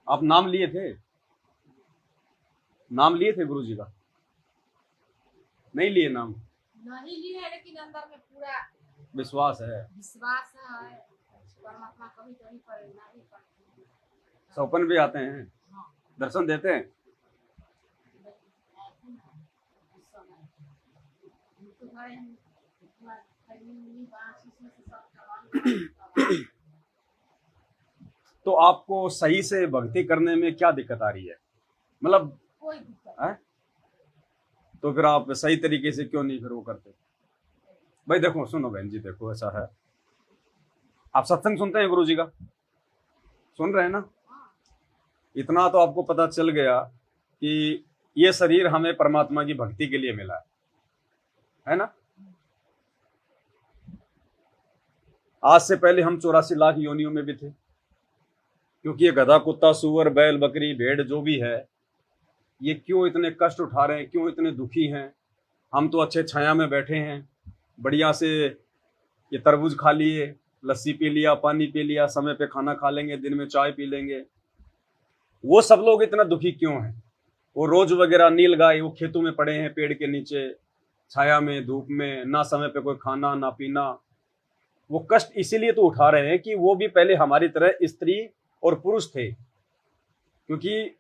आप नाम लिए थे? नाम लिए थे गुरु जी का? नहीं लिए नाम? नहीं लिए है, लेकिन अंदर में पूरा विश्वास है। विश्वास है। परमात्मा कभी कभी प्रेरणा भी करते हैं। सौपन भी आते हैं, हाँ, दर्शन देते हैं। ऐसे ना उस समय तो गए हम पूरा खैनी बांस उसमें से सब दवाई तो आपको सही से भक्ति करने में क्या दिक्कत आ रही है? मतलब कोई दिक्कत है? तो फिर आप सही तरीके से क्यों नहीं फिर वो करते? भाई देखो, सुनो बहन जी, देखो ऐसा है, आप सत्संग सुनते हैं गुरु जी का? सुन रहे हैं ना? इतना तो आपको पता चल गया कि ये शरीर हमें परमात्मा की भक्ति के लिए मिला है ना? आज से पहले हम 84 लाख योनियों में भी थे, क्योंकि ये गधा कुत्ता सुअर बैल बकरी भेड़ जो भी है, ये क्यों इतने कष्ट उठा रहे हैं, क्यों इतने दुखी हैं? हम तो अच्छे छाया में बैठे हैं, बढ़िया से ये तरबूज खा लिए, लस्सी पी लिया, पानी पी लिया, समय पे खाना खा लेंगे, दिन में चाय पी लेंगे। वो सब लोग इतना दुखी क्यों हैं? वो रोज वगैरह नील गाय वो खेतों में पड़े हैं, पेड़ के नीचे छाया में धूप में, ना समय पे कोई खाना ना पीना। वो कष्ट इसीलिए तो उठा रहे हैं कि वो भी पहले हमारी तरह स्त्री और पुरुष थे, क्योंकि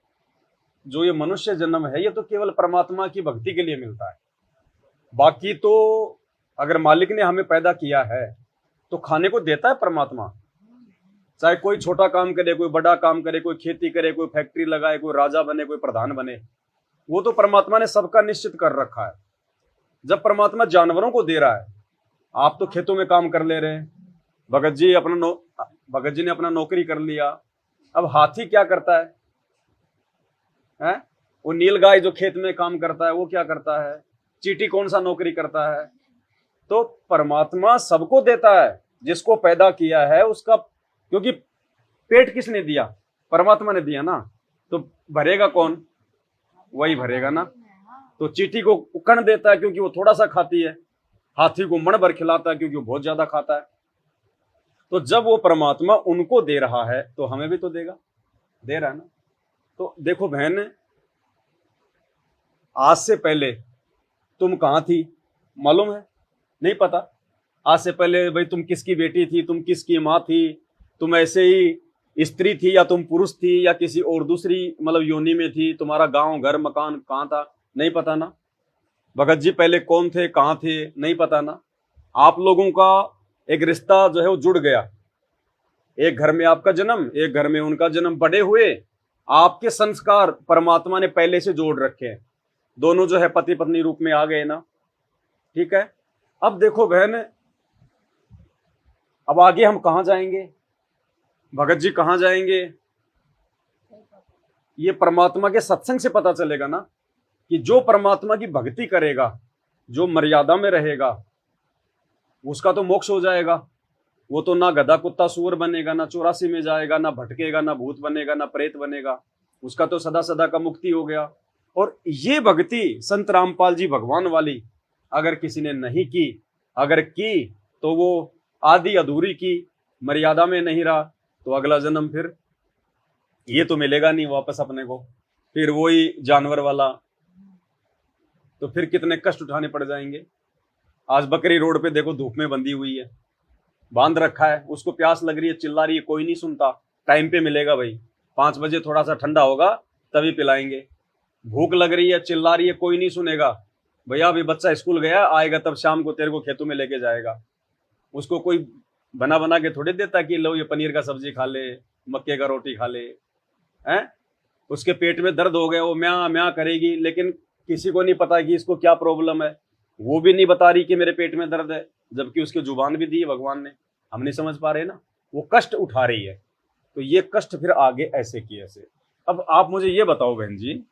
जो ये मनुष्य जन्म है ये तो केवल परमात्मा की भक्ति के लिए मिलता है। बाकी तो अगर मालिक ने हमें पैदा किया है तो खाने को देता है परमात्मा। चाहे कोई छोटा काम करे, कोई बड़ा काम करे, कोई खेती करे, कोई फैक्ट्री लगाए, कोई राजा बने, कोई प्रधान बने, वो तो परमात्मा ने सबका निश्चित कर रखा है। जब परमात्मा जानवरों को दे रहा है, आप तो खेतों में काम कर ले रहे हैं, भगत जी ने अपना नौकरी कर लिया। अब हाथी क्या करता है? वो नीलगाय जो खेत में काम करता है वो क्या करता है? चींटी कौन सा नौकरी करता है? तो परमात्मा सबको देता है, जिसको पैदा किया है उसका, क्योंकि पेट किसने दिया? परमात्मा ने दिया ना, तो भरेगा कौन? वही भरेगा ना। तो चींटी को कण देता है क्योंकि वो थोड़ा सा खाती है, हाथी को मण भर खिलाता है क्योंकि वो बहुत ज्यादा खाता है। तो जब वो परमात्मा उनको दे रहा है तो हमें भी तो देगा, दे रहा है ना। तो देखो बहन, आज से पहले तुम कहां थी मालूम है? नहीं पता। आज से पहले भाई तुम किसकी बेटी थी, तुम किसकी माँ थी, तुम ऐसे ही स्त्री थी या तुम पुरुष थी या किसी और दूसरी मतलब योनि में थी, तुम्हारा गांव घर मकान कहाँ था, नहीं पता ना। भगत जी पहले कौन थे, कहाँ थे, नहीं पता ना। आप लोगों का एक रिश्ता जो है वो जुड़ गया, एक घर में आपका जन्म, एक घर में उनका जन्म, बड़े हुए, आपके संस्कार परमात्मा ने पहले से जोड़ रखे हैं, दोनों जो है पति पत्नी रूप में आ गए ना। ठीक है, अब देखो बहन, अब आगे हम कहां जाएंगे? भगत जी कहां जाएंगे? ये परमात्मा के सत्संग से पता चलेगा ना, कि जो परमात्मा की भक्ति करेगा, जो मर्यादा में रहेगा, उसका तो मोक्ष हो जाएगा। वो तो ना गधा कुत्ता सुअर बनेगा, ना 84 में जाएगा, ना भटकेगा, ना भूत बनेगा, ना प्रेत बनेगा, उसका तो सदा सदा का मुक्ति हो गया। और ये भक्ति संत रामपाल जी भगवान वाली अगर किसी ने नहीं की, अगर की तो वो आधी अधूरी की, मर्यादा में नहीं रहा, तो अगला जन्म फिर ये तो मिलेगा नहीं वापस अपने को, फिर वही जानवर वाला, तो फिर कितने कष्ट उठाने पड़ जाएंगे। आज बकरी रोड पे देखो धूप में बंधी हुई है, बांध रखा है, उसको प्यास लग रही है, चिल्ला रही है, कोई नहीं सुनता। टाइम पे मिलेगा भाई, 5 बजे थोड़ा सा ठंडा होगा तभी पिलाएंगे। भूख लग रही है, चिल्ला रही है, कोई नहीं सुनेगा। भैया अभी बच्चा स्कूल गया, आएगा तब शाम को तेरे को खेतों में लेके जाएगा। उसको कोई बना बना के थोड़ी देता कि लो ये पनीर का सब्जी खा ले, मक्के का रोटी खा ले, हैं? उसके पेट में दर्द हो गया, वो म्या म्या करेगी, लेकिन किसी को नहीं पता कि इसको क्या प्रॉब्लम है। वो भी नहीं बता रही कि मेरे पेट में दर्द है, जबकि उसकी जुबान भी दी है भगवान ने, हम नहीं समझ पा रहे ना। वो कष्ट उठा रही है, तो ये कष्ट फिर आगे ऐसे की ऐसे। अब आप मुझे ये बताओ बहन जी,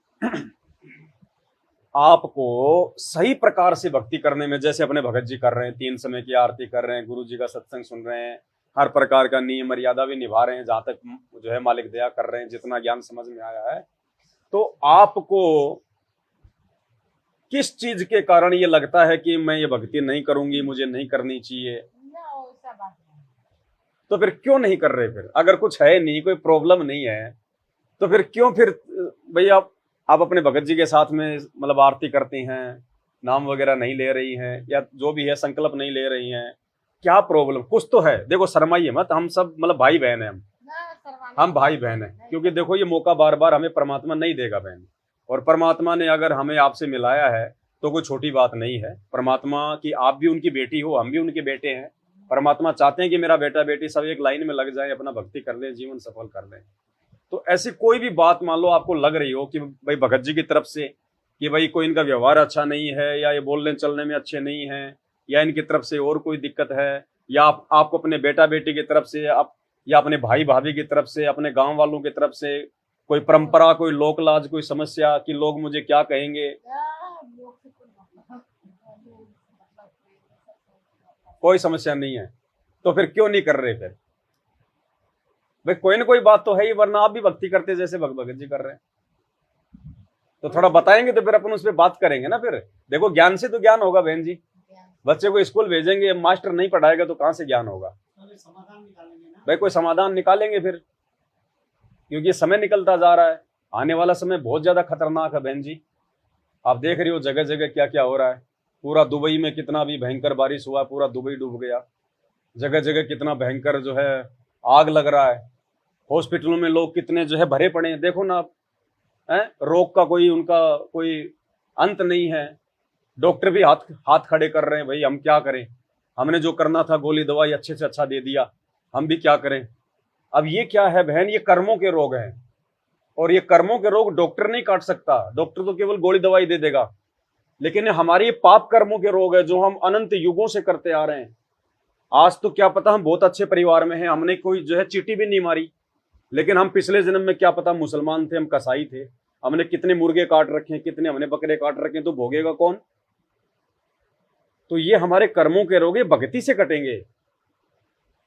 आपको सही प्रकार से भक्ति करने में, जैसे अपने भगत जी कर रहे हैं, 3 समय की आरती कर रहे हैं, गुरु जी का सत्संग सुन रहे हैं, हर प्रकार का नियम मर्यादा भी निभा रहे हैं, जहां तक जो है मालिक दया कर रहे हैं, जितना ज्ञान समझ में आया है, तो आपको किस चीज के कारण ये लगता है कि मैं ये भक्ति नहीं करूंगी, मुझे नहीं करनी चाहिए? तो फिर क्यों नहीं कर रहे? फिर अगर कुछ है नहीं, कोई प्रॉब्लम नहीं है, तो फिर क्यों फिर भाई आप अपने भगत जी के साथ में मतलब आरती करती हैं, नाम वगैरह नहीं ले रही हैं, या जो भी है संकल्प नहीं ले रही हैं, क्या प्रॉब्लम? कुछ तो है। देखो शर्माइए मत, हम सब मतलब भाई बहन हैं, ना शर्माने हम की भाई बात बहन नहीं हैं। है। क्योंकि देखो ये मौका बार बार हमें परमात्मा नहीं देगा बहन, और परमात्मा ने अगर हमें आपसे मिलाया है तो कोई छोटी बात नहीं है। परमात्मा की आप भी उनकी बेटी हो, हम भी उनके बेटे हैं। परमात्मा चाहते हैं कि मेरा बेटा बेटी सब एक लाइन में लग जाए, अपना भक्ति कर ले, जीवन सफल कर ले। तो ऐसी कोई भी बात मान लो आपको लग रही हो कि भाई भगत जी की तरफ से कि भाई कोई इनका व्यवहार अच्छा नहीं है, या ये बोलने चलने में अच्छे नहीं है, या इनकी तरफ से और कोई दिक्कत है, या आपको अपने बेटा बेटी की तरफ से आप, या अपने भाई भाभी की तरफ से, अपने गांव वालों की तरफ से कोई परंपरा, कोई लोक लाज, कोई समस्या कि लोग मुझे क्या कहेंगे, लोग से कोई मतलब कोई समस्या नहीं है, तो फिर क्यों नहीं कर रहे? फिर भाई कोई ना कोई बात तो है ही, वरना आप भी भक्ति करते जैसे भगत जी कर रहे हैं। तो थोड़ा बताएंगे तो फिर अपन उस पर बात करेंगे ना। फिर देखो ज्ञान से तो ज्ञान होगा बहन जी। बच्चे को स्कूल भेजेंगे, मास्टर नहीं पढ़ाएगा तो कहाँ से ज्ञान होगा? भाई कोई समाधान निकालेंगे फिर, क्योंकि समय निकलता जा रहा है। आने वाला समय बहुत ज्यादा खतरनाक है बहन जी। आप देख रही हो जगह जगह क्या क्या हो रहा है। पूरा दुबई में कितना भी भयंकर बारिश हुआ, पूरा दुबई डूब गया। जगह जगह कितना भयंकर जो है आग लग रहा है। हॉस्पिटलों में लोग कितने जो है भरे पड़े हैं, देखो ना आप। रोग का कोई उनका कोई अंत नहीं है। डॉक्टर भी हाथ हाथ खड़े कर रहे हैं, भाई हम क्या करें, हमने जो करना था गोली दवाई अच्छे से अच्छा दे दिया, हम भी क्या करें। अब ये क्या है बहन, ये कर्मों के रोग हैं, और ये कर्मों के रोग डॉक्टर नहीं काट सकता। डॉक्टर तो केवल गोली दवाई दे देगा, लेकिन हमारी पाप कर्मों के रोग है जो हम अनंत युगों से करते आ रहे हैं। आज तो क्या पता हम बहुत अच्छे परिवार में हैं, हमने कोई जो है चींटी भी नहीं मारी, लेकिन हम पिछले जन्म में क्या पता मुसलमान थे, हम कसाई थे, हमने कितने मुर्गे काट रखे हैं, कितने हमने बकरे काट रखे हैं, तो भोगेगा कौन? तो ये हमारे कर्मों के रोग भक्ति से कटेंगे,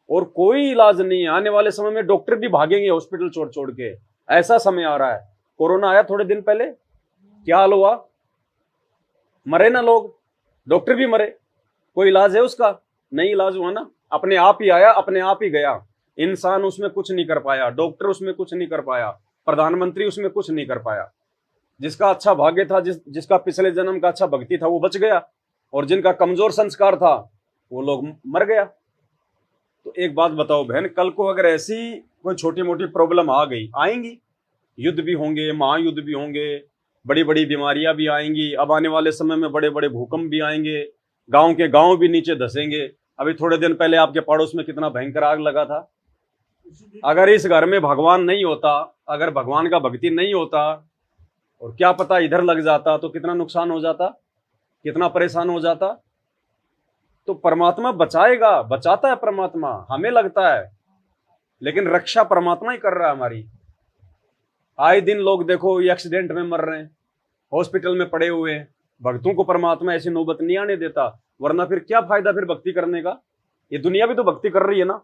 और कोई इलाज नहीं है। आने वाले समय में डॉक्टर भी भागेंगे हॉस्पिटल छोड़ छोड़ के, ऐसा समय आ रहा है। कोरोना आया थोड़े दिन पहले, क्या हाल हुआ? मरे ना लोग, डॉक्टर भी मरे। कोई इलाज है उसका? नहीं इलाज हुआ ना। अपने आप ही आया, अपने आप ही गया। इंसान उसमें कुछ नहीं कर पाया, डॉक्टर उसमें कुछ नहीं कर पाया, प्रधानमंत्री उसमें कुछ नहीं कर पाया। जिसका अच्छा भाग्य था, जिसका पिछले जन्म का अच्छा भक्ति था, वो बच गया, और जिनका कमजोर संस्कार था वो लोग मर गया। तो एक बात बताओ बहन, कल को अगर ऐसी कोई छोटी मोटी प्रॉब्लम आ गई, आएंगी, युद्ध भी होंगे, महायुद्ध भी होंगे, बड़ी बड़ी बीमारियां भी आएंगी। अब आने वाले समय में बड़े बड़े भूकंप भी आएंगे, गांव के गांव भी नीचे धसेंगे। अभी थोड़े दिन पहले आपके पड़ोस में कितना भयंकर आग लगा था। अगर इस घर में भगवान नहीं होता, अगर भगवान का भक्ति नहीं होता, और क्या पता इधर लग जाता तो कितना नुकसान हो जाता, कितना परेशान हो जाता। तो परमात्मा बचाएगा, बचाता है परमात्मा, हमें लगता है, लेकिन रक्षा परमात्मा ही कर रहा है हमारी। आए दिन लोग देखो ये एक्सीडेंट में मर रहे हैं, हॉस्पिटल में पड़े हुए हैं। भक्तों को परमात्मा ऐसी नौबत नहीं आने देता, वरना फिर क्या फायदा फिर भक्ति करने का। ये दुनिया भी तो भक्ति कर रही है ना,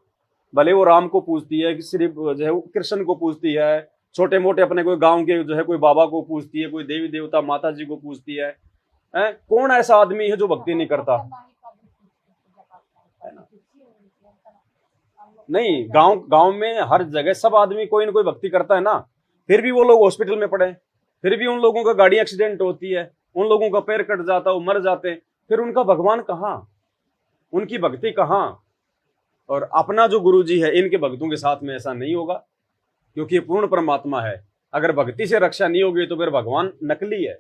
भले वो राम को पूजती है, सिर्फ जो है कृष्ण को पूजती है, छोटे मोटे अपने कोई गांव के जो है कोई बाबा को पूजती है, कोई देवी देवता माता जी को पूजती है। कौन ऐसा आदमी है जो भक्ति नहीं करता? नहीं, गांव गांव में हर जगह सब आदमी कोई ना कोई भक्ति करता है ना। फिर भी वो लोग हॉस्पिटल में पड़े, फिर भी उन लोगों का गाड़ी एक्सीडेंट होती है, उन लोगों का पैर कट जाता है, वो मर जाते हैं। फिर उनका भगवान कहाँ, उनकी भक्ति कहाँ? और अपना जो गुरु जी है, इनके भक्तों के साथ में ऐसा नहीं होगा, क्योंकि ये पूर्ण परमात्मा है। अगर भक्ति से रक्षा नहीं होगी तो फिर भगवान नकली है।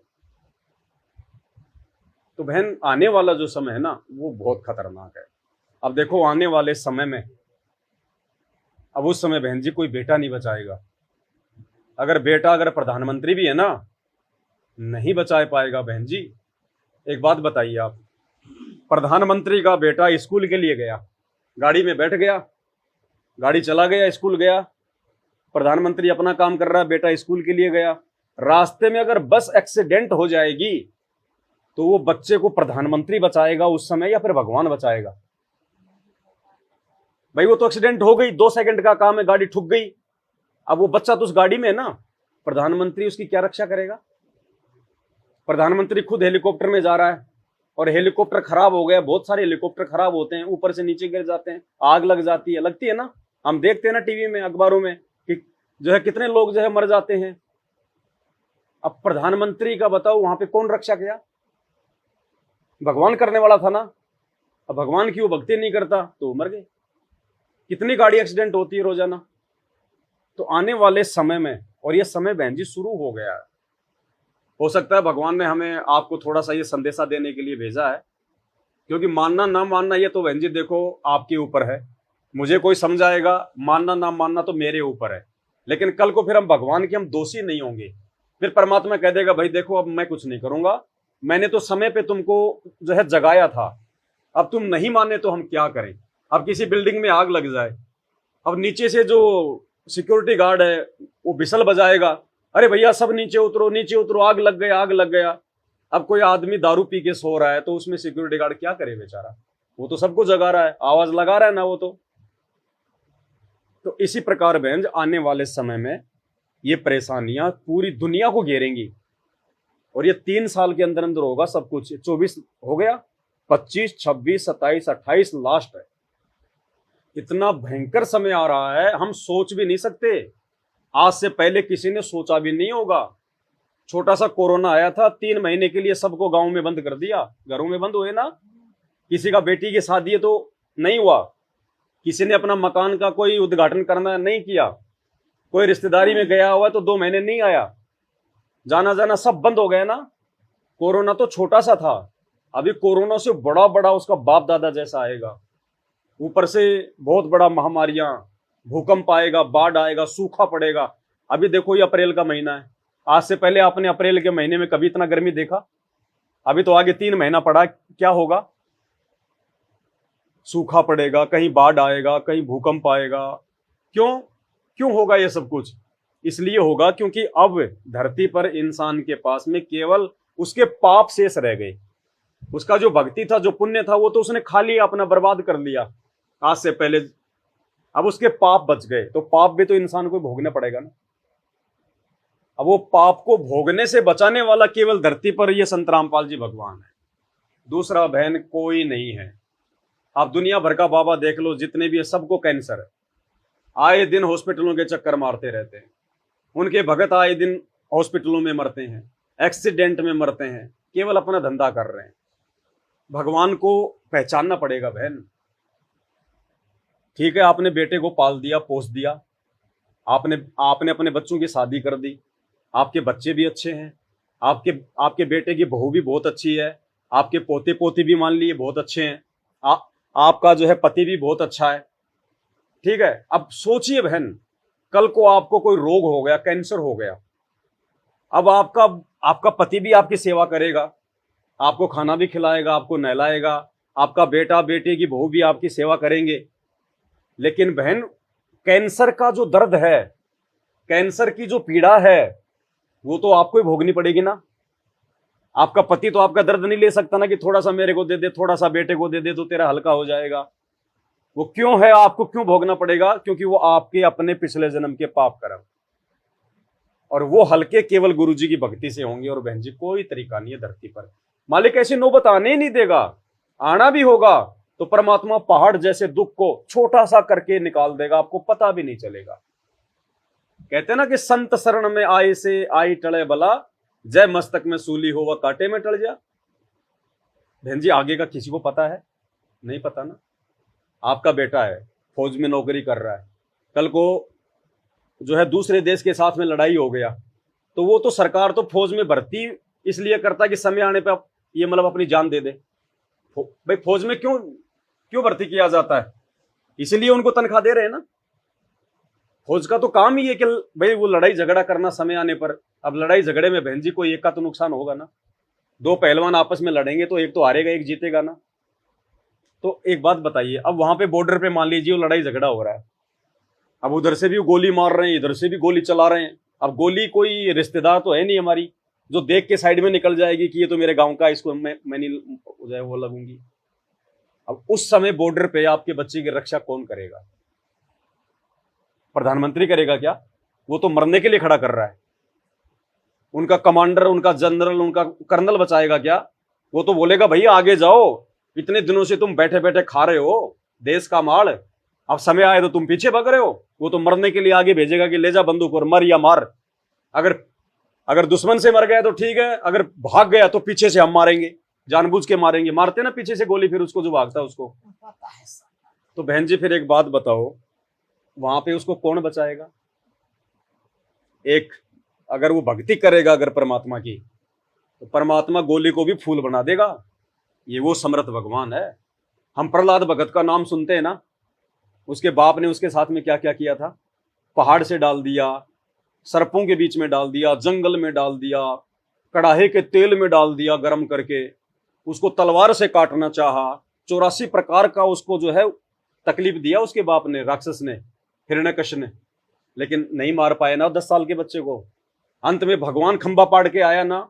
तो बहन आने वाला जो समय है ना, वो बहुत खतरनाक है। अब देखो आने वाले समय में, अब उस समय बहन जी कोई बेटा नहीं बचाएगा। अगर प्रधानमंत्री भी है ना, नहीं बचा पाएगा बहन जी। एक बात बताइए आप, प्रधानमंत्री का बेटा स्कूल के लिए गया, गाड़ी में बैठ गया, गाड़ी चला गया, स्कूल गया, प्रधानमंत्री अपना काम कर रहा है, बेटा स्कूल के लिए गया। रास्ते में अगर बस एक्सीडेंट हो जाएगी तो वो बच्चे को प्रधानमंत्री बचाएगा उस समय, या फिर भगवान बचाएगा? भाई वो तो एक्सीडेंट हो गई, 2 सेकंड का काम है, गाड़ी ठुक गई। अब वो बच्चा तो उस गाड़ी में है ना, प्रधानमंत्री उसकी क्या रक्षा करेगा? प्रधानमंत्री खुद हेलीकॉप्टर में जा रहा है, और हेलीकॉप्टर खराब हो गया। बहुत सारे हेलीकॉप्टर खराब होते हैं, ऊपर से नीचे गिर जाते हैं, आग लग जाती है, लगती है ना। हम देखते हैं ना टीवी में, अखबारों में, कि जो है कितने लोग जो है मर जाते हैं। अब प्रधानमंत्री का बताओ, वहां पे कौन रक्षा किया? भगवान करने वाला था ना। अब भगवान की वो भक्ति नहीं करता तो वो मर गए। कितनी गाड़ी एक्सीडेंट होती है रोजाना। तो आने वाले समय में, और ये समय बहन जी शुरू हो गया है, हो सकता है भगवान ने हमें आपको थोड़ा सा ये संदेशा देने के लिए भेजा है, क्योंकि मानना ना मानना ये तो बहन जी देखो आपके ऊपर है। मुझे कोई समझाएगा, मानना ना मानना तो मेरे ऊपर है, लेकिन कल को फिर हम भगवान के हम दोषी नहीं होंगे। फिर परमात्मा कह देगा भाई देखो अब मैं कुछ नहीं करूंगा, मैंने तो समय पे तुमको जो है जगाया था, अब तुम नहीं माने तो हम क्या करें। अब किसी बिल्डिंग में आग लग जाए, अब नीचे से जो सिक्योरिटी गार्ड है वो बिसल बजाएगा, अरे भैया सब नीचे उतरो नीचे उतरो, आग लग गया आग लग गया। अब कोई आदमी दारू पी के सो रहा है तो उसमें सिक्योरिटी गार्ड क्या करे बेचारा, वो तो सबको जगा रहा है, आवाज लगा रहा है ना वो तो इसी प्रकार बहन आने वाले समय में ये परेशानियां पूरी दुनिया को घेरेंगी, और ये 3 साल के अंदर अंदर होगा सब कुछ। 24 हो गया, 25, 26, 27, 28 लास्ट है। इतना भयंकर समय आ रहा है, हम सोच भी नहीं सकते। आज से पहले किसी ने सोचा भी नहीं होगा। छोटा सा कोरोना आया था, 3 महीने के लिए सबको गांव में बंद कर दिया, घरों में बंद हुए ना। किसी का बेटी की शादी है तो नहीं हुआ, किसी ने अपना मकान का कोई उद्घाटन करना नहीं किया, कोई रिश्तेदारी में गया हुआ तो 2 महीने नहीं आया, जाना जाना सब बंद हो गया ना। कोरोना तो छोटा सा था, अभी कोरोना से बड़ा बड़ा उसका बाप दादा जैसा आएगा। ऊपर से बहुत बड़ा महामारियां, भूकंप आएगा, बाढ़ आएगा, सूखा पड़ेगा। अभी देखो ये अप्रैल का महीना है, आज से पहले आपने अप्रैल के महीने में कभी इतना गर्मी देखा? अभी तो आगे 3 महीना पड़ा, क्या होगा? सूखा पड़ेगा, कहीं बाढ़ आएगा, कहीं भूकंप आएगा। क्यों होगा ये सब कुछ? इसलिए होगा क्योंकि अब धरती पर इंसान के पास में केवल उसके पाप शेष रह गए। उसका जो भक्ति था, जो पुण्य था, वो तो उसने खा लिया, अपना बर्बाद कर लिया आज से पहले। अब उसके पाप बच गए, तो पाप भी तो इंसान को भोगना पड़ेगा ना। अब वो पाप को भोगने से बचाने वाला केवल धरती पर ये संत रामपाल जी भगवान है, दूसरा बहन कोई नहीं है। आप दुनिया भर का बाबा देख लो, जितने भी है सबको कैंसर है, आए दिन हॉस्पिटलों के चक्कर मारते रहते हैं। उनके भगत आए दिन हॉस्पिटलों में मरते हैं, एक्सीडेंट में मरते हैं, केवल अपना धंधा कर रहे हैं। भगवान को पहचानना पड़ेगा बहन। ठीक है, आपने बेटे को पाल दिया, पोस दिया, आपने अपने बच्चों की शादी कर दी, आपके बच्चे भी अच्छे हैं, आपके बेटे की बहू भी बहुत अच्छी है, आपके पोते पोती भी मान लिए बहुत अच्छे हैं, आपका जो है पति भी बहुत अच्छा है। ठीक है, अब सोचिए बहन, कल को आपको कोई रोग हो गया, कैंसर हो गया, अब आपका पति भी आपकी सेवा करेगा, आपको खाना भी खिलाएगा, आपको नहलाएगा, आपका बेटा बेटी की बहू भी आपकी सेवा करेंगे। लेकिन बहन कैंसर का जो दर्द है, कैंसर की जो पीड़ा है, वो तो आपको ही भोगनी पड़ेगी ना। आपका पति तो आपका दर्द नहीं ले सकता ना कि थोड़ा सा मेरे को दे दे, थोड़ा सा बेटे को दे दे तो तेरा हल्का हो जाएगा। वो क्यों है, आपको क्यों भोगना पड़ेगा? क्योंकि वो आपके अपने पिछले जन्म के पाप कर्म, और वो हल्के केवल गुरु जी की भक्ति से होंगे। और बहन जी कोई तरीका नहीं है धरती पर, मालिक ऐसी नौबत आने ही नहीं देगा। आना भी होगा तो परमात्मा पहाड़ जैसे दुख को छोटा सा करके निकाल देगा, आपको पता भी नहीं चलेगा। कहते ना कि संत शरण में आए से आई टले बला, जय मस्तक में सूली हो वह कांटे में टल जा। बहन जी आगे का किसी को पता है? नहीं पता ना। आपका बेटा है, फौज में नौकरी कर रहा है, कल को जो है दूसरे देश के साथ में लड़ाई हो गया, तो वो तो सरकार तो फौज में भर्ती इसलिए करता है कि समय आने पर ये मतलब अपनी जान दे दे। भाई फौज में क्यों भर्ती किया जाता है? इसलिए उनको तनख्वाह दे रहे हैं ना। फौज का तो काम ही है कि भाई वो लड़ाई झगड़ा करना समय आने पर। अब लड़ाई झगड़े में बहन जी कोई एक का तो नुकसान होगा ना। 2 पहलवान आपस में लड़ेंगे तो एक तो हारेगा, एक जीतेगा ना। तो एक बात बताइए, अब वहां पे बॉर्डर पे मान लीजिए वो लड़ाई झगड़ा हो रहा है, अब उधर से भी गोली मार रहे हैं, इधर से भी गोली चला रहे हैं। अब गोली कोई रिश्तेदार तो है नहीं हमारी जो देख के साइड में निकल जाएगी कि ये तो मेरे गांव का, इसको मैं नहीं हो जाए वो लगूंगी। अब उस समय बॉर्डर पे आपके बच्चे की रक्षा कौन करेगा? प्रधानमंत्री करेगा क्या? वो तो मरने के लिए खड़ा कर रहा है। उनका कमांडर, उनका जनरल, उनका कर्नल बचाएगा क्या? वो तो बोलेगा भैया आगे जाओ, इतने दिनों से तुम बैठे बैठे खा रहे हो देश का माल, अब समय आए तो तुम पीछे भाग रहे हो। वो तो मरने के लिए आगे भेजेगा कि ले जा बंदूक और मर या मार। अगर अगर दुश्मन से मर गया तो ठीक है, अगर भाग गया तो पीछे से हम मारेंगे, जानबूझ के मारेंगे, मारते ना पीछे से गोली, फिर उसको जो भागता है उसको। पता है सब। तो बहन जी फिर एक बात बताओ, वहां पे उसको कौन बचाएगा? एक अगर वो भक्ति करेगा अगर परमात्मा की, तो परमात्मा गोली को भी फूल बना देगा। ये वो समर्थ भगवान है। हम प्रहलाद भगत का नाम सुनते हैं ना, उसके बाप ने उसके साथ में क्या क्या किया था। पहाड़ से डाल दिया, सर्पों के बीच में डाल दिया, जंगल में डाल दिया, कड़ाहे के तेल में डाल दिया गर्म करके, उसको तलवार से काटना चाहा, 84 प्रकार का उसको जो है तकलीफ दिया उसके बाप ने, राक्षस ने, हिरण्यकश्यप ने, लेकिन नहीं मार पाए ना 10 साल के बच्चे को। अंत में भगवान खंबा पाड़ के आया ना,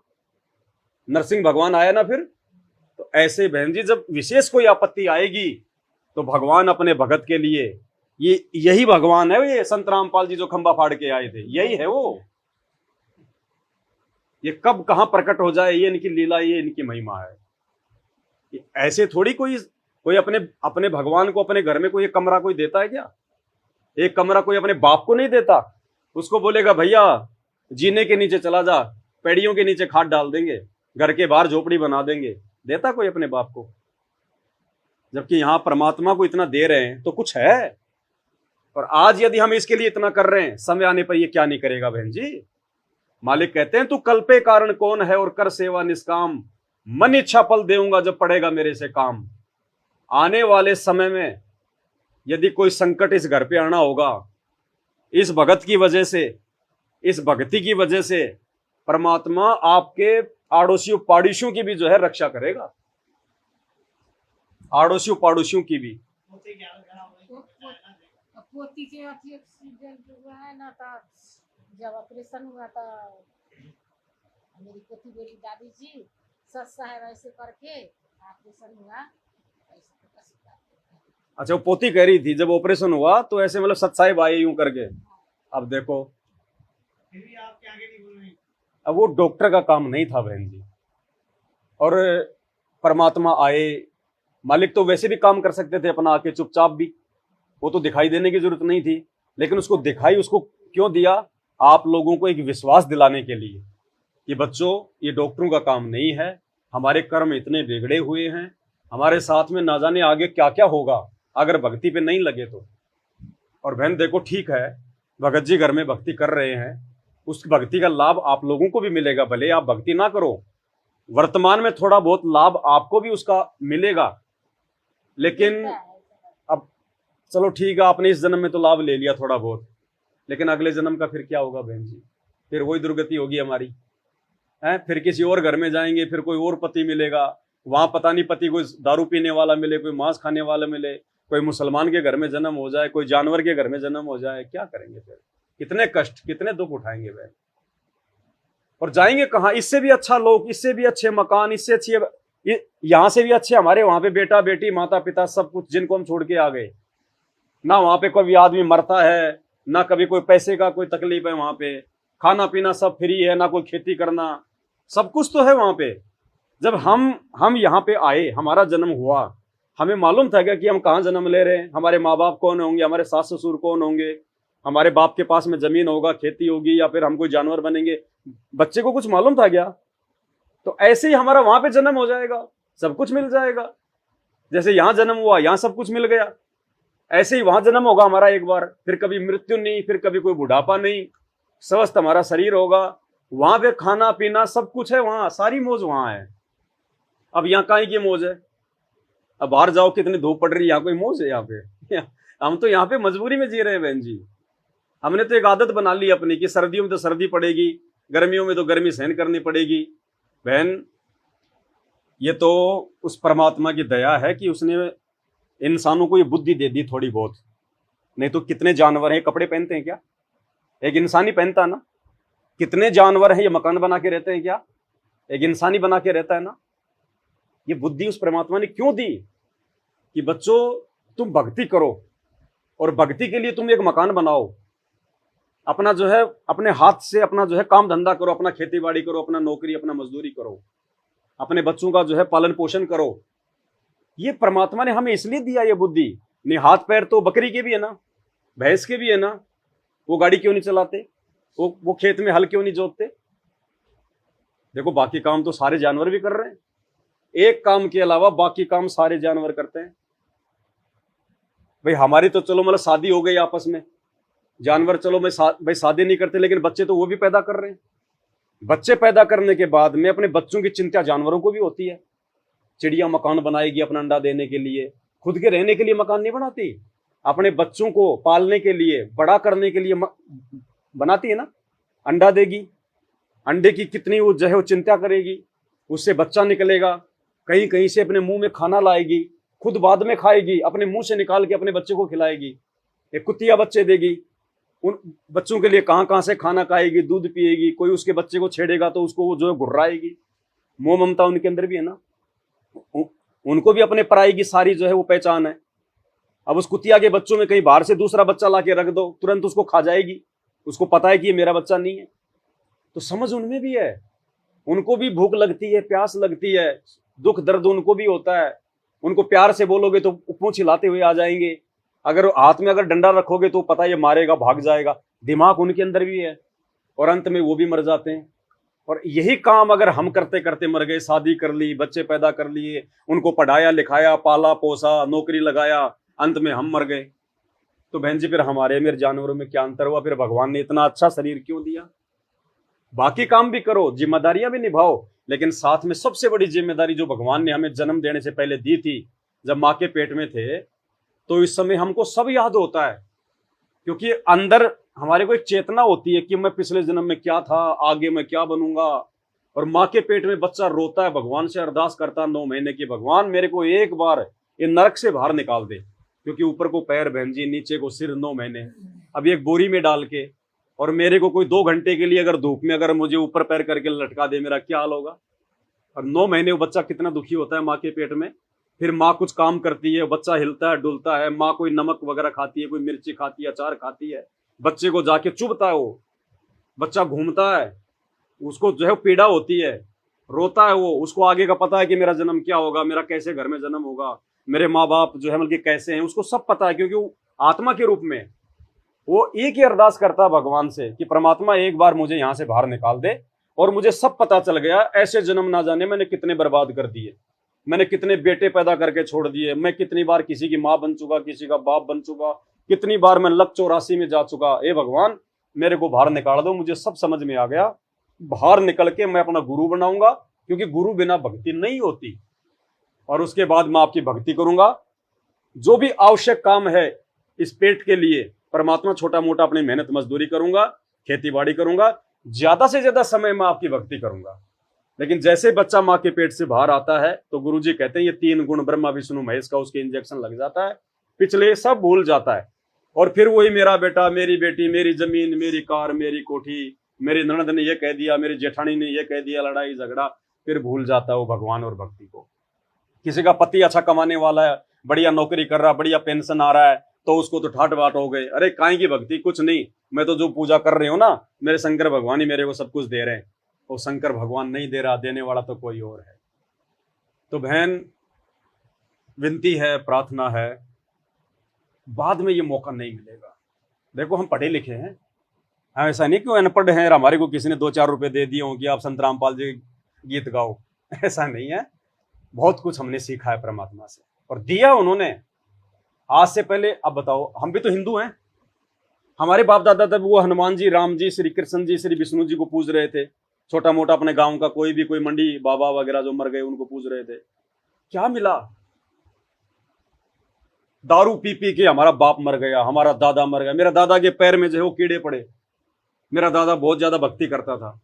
नरसिंह भगवान आया ना फिर। तो ऐसे बहन जी जब विशेष कोई आपत्ति आएगी तो भगवान अपने भगत के लिए, ये यही भगवान है, ये संत रामपाल जी जो खंबा फाड़ के आए थे, यही है वो। ये कब कहां प्रकट हो जाए, ये इनकी लीला, ये इनकी महिमा है। ऐसे थोड़ी कोई अपने अपने भगवान को अपने घर में कोई एक कमरा कोई देता है क्या? एक कमरा कोई अपने बाप को नहीं देता। उसको बोलेगा भैया जीने के नीचे चला जा, पेड़ियों के नीचे खाद डाल देंगे, घर के बाहर झोपड़ी बना देंगे। देता कोई अपने बाप को? जबकि यहां परमात्मा को इतना दे रहे हैं तो कुछ है। और आज यदि हम इसके लिए इतना कर रहे हैं, समय आने पर ये क्या नहीं करेगा बहन जी। मालिक कहते हैं तू कल्पे कारण कौन है और कर सेवा निष्काम, मन इच्छा फल देऊंगा जब पड़ेगा मेरे से काम। आने वाले समय में यदि कोई संकट इस घर पे आना होगा, इस भगत की वजह से, इस भक्ति की वजह से परमात्मा आपके आड़ोसियों पाड़ोसियों की भी जो है रक्षा करेगा, आड़ोसियों पाड़ोसियों की भी। पोती के अथी एक्सीडेंट हुआ है ना, था जब ऑपरेशन हुआ था, मेरी पोती बोली दादी जी सच साहब ऐसे करके ऑपरेशन हुआ। अच्छा वो पोती कह रही थी जब ऑपरेशन हुआ तो ऐसे मतलब सत साहिब आए यूं करके। अब देखो फिर भी आपके आगे नहीं बोल रही। अब वो डॉक्टर का काम नहीं था बहन जी, और परमात्मा आए। मालिक तो वैसे भी काम कर सकते थे अपना आके चुपचाप भी, वो तो दिखाई देने की जरूरत नहीं थी, लेकिन उसको दिखाई उसको क्यों दिया? आप लोगों को एक विश्वास दिलाने के लिए कि बच्चों ये डॉक्टरों का काम नहीं है, हमारे कर्म इतने बिगड़े हुए हैं, हमारे साथ में ना जाने आगे क्या क्या होगा अगर भक्ति पे नहीं लगे तो। और बहन देखो ठीक है, भगत जी घर में भक्ति कर रहे हैं, उस भक्ति का लाभ आप लोगों को भी मिलेगा, भले आप भक्ति ना करो, वर्तमान में थोड़ा बहुत लाभ आपको भी उसका मिलेगा। लेकिन अब चलो ठीक है, आपने इस जन्म में तो लाभ ले लिया थोड़ा बहुत, लेकिन अगले जन्म का फिर क्या होगा बहन जी? फिर वही दुर्गति होगी हमारी है। फिर किसी और घर में जाएंगे, फिर कोई और पति मिलेगा, वहां पता नहीं पति कोई दारू पीने वाला मिले, कोई मांस खाने वाला मिले, कोई मुसलमान के घर में जन्म हो जाए, कोई जानवर के घर में जन्म हो जाए, क्या करेंगे फिर? कितने कष्ट कितने दुख उठाएंगे वह, और जाएंगे कहाँ? इससे भी अच्छा लोग, इससे भी अच्छे मकान, इससे अच्छी यहां से भी अच्छे हमारे वहां पे बेटा बेटी माता पिता सब कुछ जिनको हम छोड़ के आ गए ना, वहां पे कोई आदमी मरता है ना, कभी कोई पैसे का कोई तकलीफ है, वहां पे खाना पीना सब फ्री है, ना कोई खेती करना, सब कुछ तो है वहां पे। जब हम यहाँ पे आए, हमारा जन्म हुआ, हमें मालूम था क्या कि हम कहाँ जन्म ले रहे हैं, हमारे माँ बाप कौन होंगे, हमारे सास ससुर कौन होंगे, हमारे बाप के पास में जमीन होगा, खेती होगी, या फिर हम कोई जानवर बनेंगे? बच्चे को कुछ मालूम था क्या? तो ऐसे ही हमारा वहां पे जन्म हो जाएगा, सब कुछ मिल जाएगा। जैसे यहाँ जन्म हुआ, यहाँ सब कुछ मिल गया, ऐसे ही वहां जन्म होगा हमारा एक बार, फिर कभी मृत्यु नहीं, फिर कभी कोई बुढ़ापा नहीं, स्वस्थ हमारा शरीर होगा, वहां पे खाना पीना सब कुछ है, वहां सारी मौज वहां है। अब यहाँ कहीं की मौज है? अब बाहर जाओ कितनी धूप पड़ रही है, यहाँ कोई मौज है यहाँ पे? हम तो यहाँ पे मजबूरी में जी रहे हैं बहन जी। हमने तो एक आदत बना ली अपनी कि सर्दियों में तो सर्दी पड़ेगी, गर्मियों में तो गर्मी सहन करनी पड़ेगी। बहन ये तो उस परमात्मा की दया है कि उसने इंसानों को ये बुद्धि दे दी थोड़ी बहुत, नहीं तो कितने जानवर हैं कपड़े पहनते हैं क्या? एक इंसान ही पहनता है ना। कितने जानवर हैं ये मकान बना के रहते हैं क्या? एक इंसान ही बना के रहता है ना। ये बुद्धि उस परमात्मा ने क्यों दी कि बच्चों तुम भक्ति करो, और भक्ति के लिए तुम एक मकान बनाओ, अपना जो है अपने हाथ से अपना जो है काम धंधा करो, अपना खेती बाड़ी करो, अपना नौकरी अपना मजदूरी करो, अपने बच्चों का जो है पालन पोषण करो। ये परमात्मा ने हमें इसलिए दिया ये बुद्धि। नहीं हाथ पैर तो बकरी के भी है ना, भैंस के भी है ना, वो गाड़ी क्यों नहीं चलाते, वो खेत में हल क्यों नहीं जोतते। देखो बाकी काम तो सारे जानवर भी कर रहे हैं, एक काम के अलावा बाकी काम सारे जानवर करते हैं। भाई हमारी तो चलो मतलब शादी हो गई आपस में, जानवर चलो भाई शादी नहीं करते, लेकिन बच्चे तो वो भी पैदा कर रहे हैं। बच्चे पैदा करने के बाद में अपने बच्चों की चिंता जानवरों को भी होती है। चिड़िया मकान बनाएगी अपना अंडा देने के लिए, खुद के रहने के लिए मकान नहीं बनाती, अपने बच्चों को पालने के लिए, बड़ा करने के लिए बनाती है ना। अंडा देगी, अंडे की कितनी वो जो है वो चिंता करेगी, उससे बच्चा निकलेगा, कहीं कहीं से अपने मुंह में खाना लाएगी, खुद बाद में खाएगी, अपने मुंह से निकाल के अपने बच्चे को खिलाएगी। एक कुतिया बच्चे देगी, उन बच्चों के लिए कहाँ कहाँ से खाना खाएगी, दूध पिएगी। कोई उसके बच्चे को छेड़ेगा तो उसको वो जो है गुर्राएगी। मोह ममता उनके अंदर भी है ना, उनको भी अपने पराई की सारी जो है वो पहचान है। अब उस कुतिया के बच्चों में कहीं बाहर से दूसरा बच्चा ला के रख दो, तुरंत उसको खा जाएगी, उसको पता है कि ये मेरा बच्चा नहीं है। तो समझ उनमें भी है, उनको भी भूख लगती है, प्यास लगती है, दुख दर्द उनको भी होता है। उनको प्यार से बोलोगे तो पूंछ हिलाते हुए आ जाएंगे, अगर हाथ में अगर डंडा रखोगे तो पता है ये मारेगा, भाग जाएगा। दिमाग उनके अंदर भी है, और अंत में वो भी मर जाते हैं। और यही काम अगर हम करते करते मर गए, शादी कर ली, बच्चे पैदा कर लिए, उनको पढ़ाया लिखाया, पाला पोसा, नौकरी लगाया, अंत में हम मर गए, तो बहन जी फिर हमारे मेरे जानवरों में क्या अंतर हुआ। फिर भगवान ने इतना अच्छा शरीर क्यों दिया। बाकी काम भी करो, जिम्मेदारियां भी निभाओ, लेकिन साथ में सबसे बड़ी जिम्मेदारी जो भगवान ने हमें जन्म देने से पहले दी थी, जब माँ के पेट में थे, तो इस समय हमको सब याद होता है, क्योंकि अंदर हमारे को एक चेतना होती है कि मैं पिछले जन्म में क्या था, आगे मैं क्या बनूंगा। और माँ के पेट में बच्चा रोता है, भगवान से अरदास करता 9 महीने की, भगवान मेरे को एक बार ये नरक से बाहर निकाल दे, क्योंकि ऊपर को पैर बहन जी, नीचे को सिर, 9 महीने। अब एक बोरी में डाल के, और मेरे को कोई 2 घंटे के लिए अगर धूप में अगर मुझे ऊपर पैर करके लटका दे, मेरा क्या हाल होगा। और 9 महीने वो बच्चा कितना दुखी होता है माँ के पेट में। फिर माँ कुछ काम करती है, बच्चा हिलता है डुलता है, माँ कोई नमक वगैरह खाती है, कोई मिर्ची खाती है, अचार खाती है, बच्चे को जाके चुभता है, वो बच्चा घूमता है, उसको जो है पीड़ा होती है, रोता है वो, उसको आगे का पता है कि मेरा जन्म क्या होगा, मेरा कैसे घर में जन्म होगा, मेरे माँ बाप जो है मतलब कैसे हैं, उसको सब पता है, क्योंकि वो आत्मा के रूप में वो एक ही अरदास करता है भगवान से कि परमात्मा एक बार मुझे यहाँ से बाहर निकाल दे। और मुझे सब पता चल गया, ऐसे जन्म ना जाने मैंने कितने बर्बाद कर दिए, मैंने कितने बेटे पैदा करके छोड़ दिए, मैं कितनी बार किसी की माँ बन चुका, किसी का बाप बन चुका, कितनी बार मैं लक 84 में जा चुका। ए भगवान मेरे को बाहर निकाल दो, मुझे सब समझ में आ गया, बाहर निकल के मैं अपना गुरु बनाऊंगा, क्योंकि गुरु बिना भक्ति नहीं होती। और उसके बाद मैं आपकी भक्ति करूंगा, जो भी आवश्यक काम है इस पेट के लिए, परमात्मा छोटा मोटा अपनी मेहनत मजदूरी करूंगा, खेती बाड़ी करूंगा, ज्यादा से ज्यादा समय मैं आपकी भक्ति करूंगा। लेकिन जैसे बच्चा माँ के पेट से बाहर आता है तो गुरुजी कहते हैं ये 3 गुण ब्रह्मा विष्णु महेश का उसके इंजेक्शन लग जाता है, पिछले सब भूल जाता है। और फिर वही मेरा बेटा, मेरी बेटी, मेरी जमीन, मेरी कार, मेरी कोठी, मेरी ननद ने ये कह दिया, मेरी जेठानी ने ये कह दिया, लड़ाई झगड़ा, फिर भूल जाता है वो भगवान और भक्ति को। किसी का पति अच्छा कमाने वाला है, बढ़िया नौकरी कर रहा, बढ़िया पेंशन आ रहा है, तो उसको तो ठाट बाट हो गए, अरे काहे की भक्ति, कुछ नहीं, मैं तो जो पूजा कर रही हूँ ना, मेरे शंकर भगवान ही मेरे को सब कुछ दे रहे हैं। वो शंकर भगवान नहीं दे रहा, देने वाला तो कोई और है। तो बहन विनती है, प्रार्थना है, बाद में ये मौका नहीं मिलेगा। देखो हम पढ़े लिखे हैं, हम ऐसा नहीं क्यों अनपढ़ हैं, हमारे को किसी ने 2-4 रुपए दे दिए हों कि आप संत रामपाल जी गीत गाओ, ऐसा नहीं है। बहुत कुछ हमने सीखा है परमात्मा से, और दिया उन्होंने आज से पहले। अब बताओ, हम भी तो हिंदू हैं, हमारे बाप दादा तब वो हनुमान जी, राम जी, श्री कृष्ण जी, श्री विष्णु जी को पूज रहे थे। छोटा मोटा अपने गांव का कोई भी, कोई मंडी बाबा वगैरह जो मर गए उनको पूज रहे थे। क्या मिला? दारू पी पी के हमारा बाप मर गया, हमारा दादा मर गया, मेरा दादा के पैर में जो है वो कीड़े पड़े। मेरा दादा बहुत ज्यादा भक्ति करता था,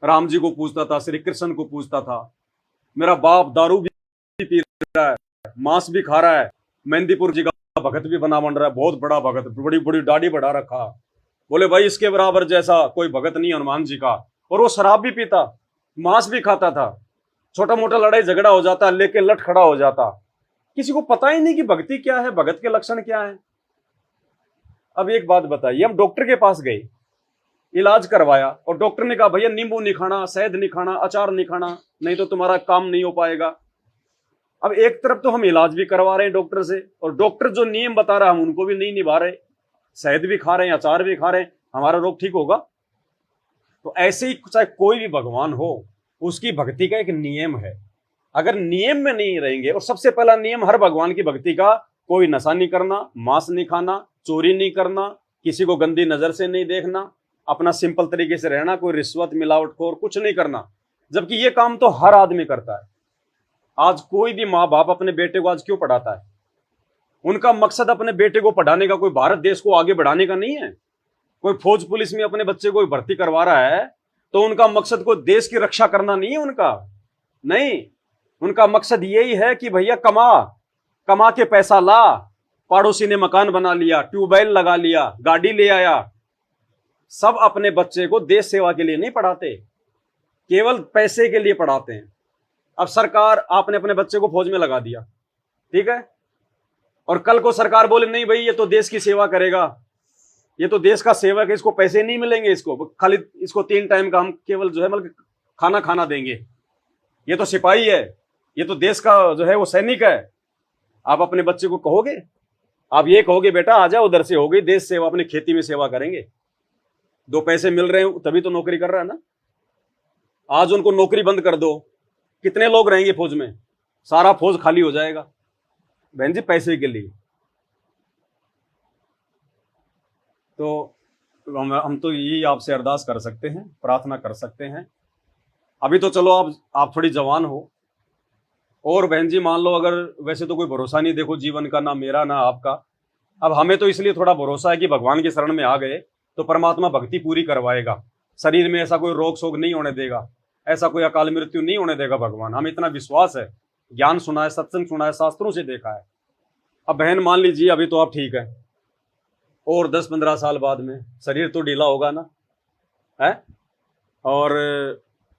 राम जी को पूजता था, श्री कृष्ण को पूजता था। मेरा बाप दारू भी पी रहा है, मांस भी खा रहा है, मेहंदीपुर जी का भगत भी बना बन रहा है, बहुत बड़ा भगत, बड़ी बड़ी दाढ़ी बढ़ा रखा। बोले भाई इसके बराबर जैसा कोई भगत नहीं हनुमान जी का। और वो शराब भी पीता, मांस भी खाता था, छोटा मोटा लड़ाई झगड़ा हो जाता, लेके लट खड़ा हो जाता। किसी को पता ही नहीं कि भक्ति क्या है, भगत के लक्षण क्या है। अब एक बात बताइए, हम डॉक्टर के पास गए, इलाज करवाया, और डॉक्टर ने कहा भैया नींबू नहीं खाना, शहद नहीं खाना, अचार नहीं खाना, नहीं तो तुम्हारा काम नहीं हो पाएगा। अब एक तरफ तो हम इलाज भी करवा रहे हैं डॉक्टर से, और डॉक्टर जो नियम बता रहा है हम उनको भी नहीं निभा रहे, शहद भी खा रहे हैं, अचार भी खा रहे हैं, हमारा रोग ठीक होगा? तो ऐसे ही चाहे कोई भी भगवान हो, उसकी भक्ति का एक नियम है। अगर नियम में नहीं रहेंगे, और सबसे पहला नियम हर भगवान की भक्ति का, कोई नशा नहीं करना, मांस नहीं खाना, चोरी नहीं करना, किसी को गंदी नजर से नहीं देखना, अपना सिंपल तरीके से रहना, कोई रिश्वत मिलावटखोर कुछ नहीं करना। जबकि ये काम तो हर आदमी करता है। आज कोई भी माँ बाप अपने बेटे को आज क्यों पढ़ाता है? उनका मकसद अपने बेटे को पढ़ाने का, कोई भारत देश को आगे बढ़ाने का नहीं है। कोई फौज पुलिस में अपने बच्चे को भर्ती करवा रहा है तो उनका मकसद को देश की रक्षा करना नहीं है उनका, नहीं। उनका मकसद यही है कि भैया कमा के पैसा ला, पड़ोसी ने मकान बना लिया, ट्यूबवेल लगा लिया, गाड़ी ले आया। सब अपने बच्चे को देश सेवा के लिए नहीं पढ़ाते, केवल पैसे के लिए पढ़ाते हैं। अब सरकार, आपने अपने बच्चे को फौज में लगा दिया, ठीक है, और कल को सरकार बोले नहीं भाई ये तो देश की सेवा करेगा, ये तो देश का सेवक है, इसको पैसे नहीं मिलेंगे, इसको खाली इसको 3 टाइम का हम केवल जो है मतलब खाना देंगे, ये तो सिपाही है, ये तो देश का जो है वो सैनिक है। आप अपने बच्चे को कहोगे? आप ये कहोगे बेटा आ जाओ उधर से, हो गई देश सेवा, अपनी खेती में सेवा करेंगे, 2 पैसे मिल रहे हैं तभी तो नौकरी कर रहा है ना। आज उनको नौकरी बंद कर दो, कितने लोग रहेंगे फौज में? सारा फौज खाली हो जाएगा बहन जी, पैसे के लिए। तो हम तो यही आपसे अरदास कर सकते हैं, प्रार्थना कर सकते हैं। अभी तो चलो आप थोड़ी जवान हो, और बहन जी मान लो अगर, वैसे तो कोई भरोसा नहीं देखो जीवन का, ना मेरा ना आपका। अब हमें तो इसलिए थोड़ा भरोसा है कि भगवान की शरण में आ गए तो परमात्मा भक्ति पूरी करवाएगा, शरीर में ऐसा कोई रोग शोग नहीं होने देगा, ऐसा कोई अकाल मृत्यु नहीं होने देगा भगवान, हमें इतना विश्वास है। ज्ञान सुना है, सत्संग सुना है, शास्त्रों से देखा है। अब बहन मान लीजिए अभी तो आप ठीक है, और 10-15 साल बाद में शरीर तो ढीला होगा ना है, और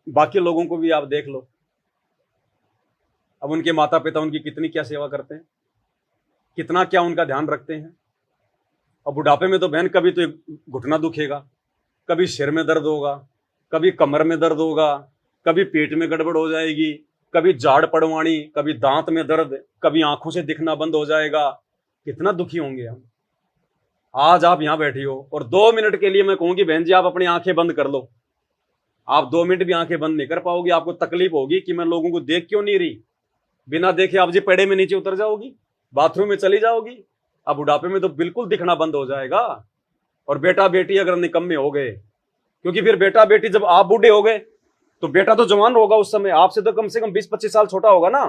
बाकी लोगों को भी आप देख लो, अब उनके माता पिता उनकी कितनी क्या सेवा करते हैं, कितना क्या उनका ध्यान रखते हैं। और बुढ़ापे में तो बहन कभी तो घुटना दुखेगा, कभी सिर में दर्द होगा, कभी कमर में दर्द होगा, कभी पेट में गड़बड़ हो जाएगी, कभी जाड़ पड़वाणी, कभी दांत में दर्द, कभी आंखों से दिखना बंद हो जाएगा। कितना दुखी होंगे हम। आज आप यहां बैठी हो और 2 मिनट के लिए मैं कहूंगी बहन जी आप अपनी आंखें बंद कर लो, आप 2 मिनट भी आंखें बंद नहीं कर पाओगी। आपको तकलीफ होगी कि मैं लोगों को देख क्यों नहीं रही, बिना देखे आप जी पेड़े में नीचे उतर जाओगी, बाथरूम में चली जाओगी। अब बुढ़ापे में तो बिल्कुल दिखना बंद हो जाएगा। और बेटा बेटी अगर निकम्मे हो गए, क्योंकि फिर बेटा बेटी जब आप बूढ़े हो गए तो बेटा तो जवान होगा उस समय, आपसे तो कम से कम 20-25 साल छोटा होगा ना,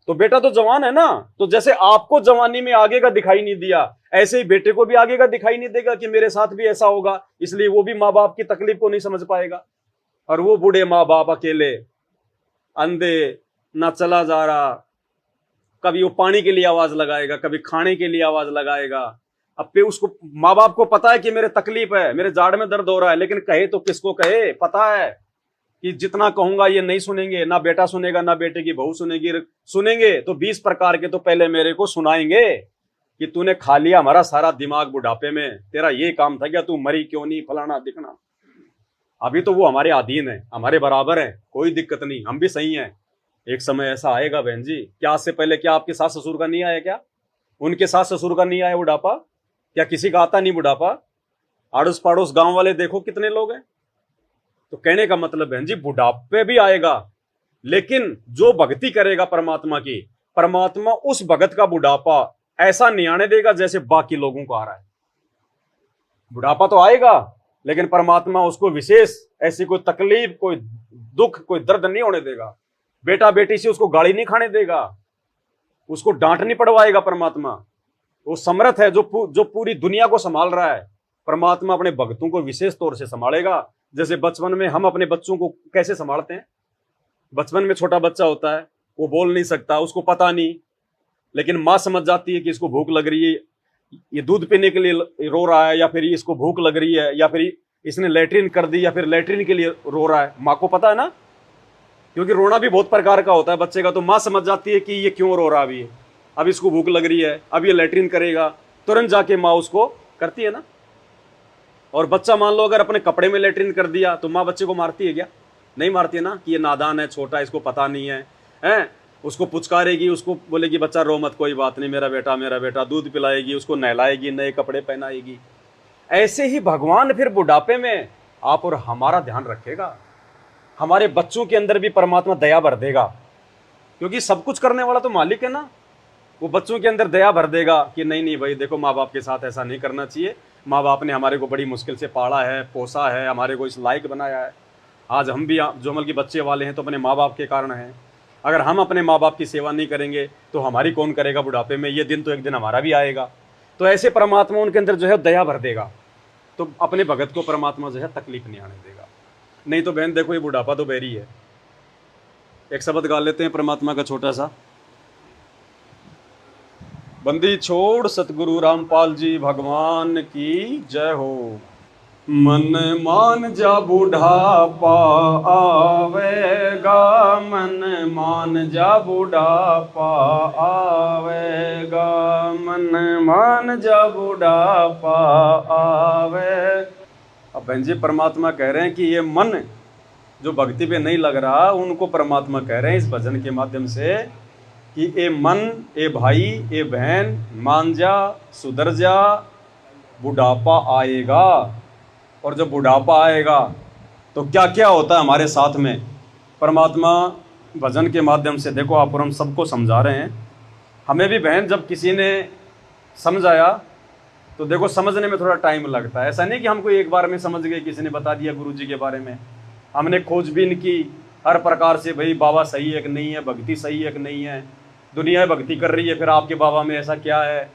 तो बेटा तो जवान है ना। तो जैसे आपको जवानी में आगे का दिखाई नहीं दिया, ऐसे ही बेटे को भी आगे का दिखाई नहीं देगा कि मेरे साथ भी ऐसा होगा, इसलिए वो भी माँ बाप की तकलीफ को नहीं समझ पाएगा। और वो बूढ़े माँ बाप अकेले अंधे, ना चला जा रहा, कभी वो पानी के लिए आवाज लगाएगा, कभी खाने के लिए आवाज लगाएगा। अब पे उसको माँ बाप को पता है कि मेरे तकलीफ है, मेरे जाड़ में दर्द हो रहा है, लेकिन कहे तो किसको कहे? पता है कि जितना कहूंगा ये नहीं सुनेंगे, ना बेटा सुनेगा ना बेटे की बहू सुनेगी, सुनेंगे तो 20 प्रकार के तो पहले मेरे को सुनाएंगे कि तूने खा लिया हमारा सारा दिमाग बुढ़ापे में, तेरा ये काम था क्या, तू मरी क्यों नहीं, फलाना दिखना। अभी तो वो हमारे अधीन है, हमारे बराबर है, कोई दिक्कत नहीं, हम भी सही हैं। एक समय ऐसा आएगा बहन जी, क्या आज से पहले क्या आपके सास ससुर का नहीं आया, क्या उनके सास ससुर का नहीं आया बुढ़ापा? क्या किसी का आता नहीं बुढ़ापा? आड़ोस पड़ोस गांव वाले देखो कितने लोग हैं। तो कहने का मतलब बहन जी बुढ़ापे भी आएगा, लेकिन जो भक्ति करेगा परमात्मा की, परमात्मा उस भगत का बुढ़ापा ऐसा नहीं आने देगा जैसे बाकी लोगों को आ रहा है। बुढ़ापा तो आएगा, लेकिन परमात्मा उसको विशेष ऐसी कोई तकलीफ, कोई दुख, कोई दर्द नहीं होने देगा। बेटा बेटी से उसको गाली नहीं खाने देगा, उसको डांट नहीं पड़वाएगा परमात्मा। वो समर्थ है जो पूरी दुनिया को संभाल रहा है। परमात्मा अपने भक्तों को विशेष तौर से संभालेगा। जैसे बचपन में हम अपने बच्चों को कैसे संभालते हैं, बचपन में छोटा बच्चा होता है, वो बोल नहीं सकता, उसको पता नहीं, लेकिन माँ समझ जाती है कि इसको भूख लग रही है, ये दूध पीने के लिए रो रहा है, या फिर इसको भूख लग रही है, या फिर इसने लैट्रिन कर दी, या फिर लैट्रिन के लिए रो रहा है। माँ को पता है ना, क्योंकि रोना भी बहुत प्रकार का होता है बच्चे का। तो माँ समझ जाती है कि ये क्यों रो रहा है, अब इसको भूख लग रही है, अब ये लैट्रिन करेगा, तुरंत जाके माँ उसको करती है ना। और बच्चा मान लो अगर अपने कपड़े में लैट्रिन कर दिया तो माँ बच्चे को मारती है क्या? नहीं मारती है ना, कि ये नादान है, छोटा, इसको पता नहीं है, हैं? उसको पुचकारेगी, उसको बोलेगी बच्चा रो मत, कोई बात नहीं, मेरा बेटा, दूध पिलाएगी, उसको नहलाएगी, नए कपड़े पहनाएगी। ऐसे ही भगवान फिर बुढ़ापे में आप और हमारा ध्यान रखेगा। हमारे बच्चों के अंदर भी परमात्मा दया भर देगा, क्योंकि सब कुछ करने वाला तो मालिक है ना। वो बच्चों के अंदर दया भर देगा कि नहीं नहीं भाई देखो, माँ बाप के साथ ऐसा नहीं करना चाहिए। माँ बाप ने हमारे को बड़ी मुश्किल से पाला है, पोसा है, हमारे को इस लायक बनाया है। आज हम भी जो मतलब कि बच्चे वाले हैं तो अपने माँ बाप के कारण हैं। अगर हम अपने माँ बाप की सेवा नहीं करेंगे तो हमारी कौन करेगा बुढ़ापे में? ये दिन तो एक दिन हमारा भी आएगा। तो ऐसे परमात्मा उनके अंदर जो है दया भर देगा, तो अपने भगत को परमात्मा जो है तकलीफ नहीं आने देगा। नहीं तो बहन देखो, ये बुढ़ापा तो बैरी है। एक शब्द गा लेते हैं परमात्मा का छोटा सा। बंदी छोड़ सतगुरु रामपाल जी भगवान की जय हो। मन मान जा बुढ़ापा आवेगा, मन मान जा बुढ़ापा आवेगा, मन मान जा बुढ़ापा आवे। अब बहन जी परमात्मा कह रहे हैं कि ये मन जो भक्ति पे नहीं लग रहा, उनको परमात्मा कह रहे हैं इस भजन के माध्यम से कि ए मन, ए भाई, ए बहन, मान जा, सुधर जा, बुढ़ापा आएगा। और जब बुढ़ापा आएगा तो क्या क्या होता है हमारे साथ में, परमात्मा भजन के माध्यम से देखो आप और हम सबको समझा रहे हैं। हमें भी बहन जब किसी ने समझाया तो देखो समझने में थोड़ा टाइम लगता है। ऐसा नहीं कि हमको एक बार में समझ गए, किसी ने बता दिया गुरु जी के बारे में। हमने खोजबीन की हर प्रकार से, भाई बाबा सही है कि नहीं है, भक्ति सही है कि नहीं है, दुनिया भक्ति कर रही है, फिर आपके बाबा में ऐसा क्या है।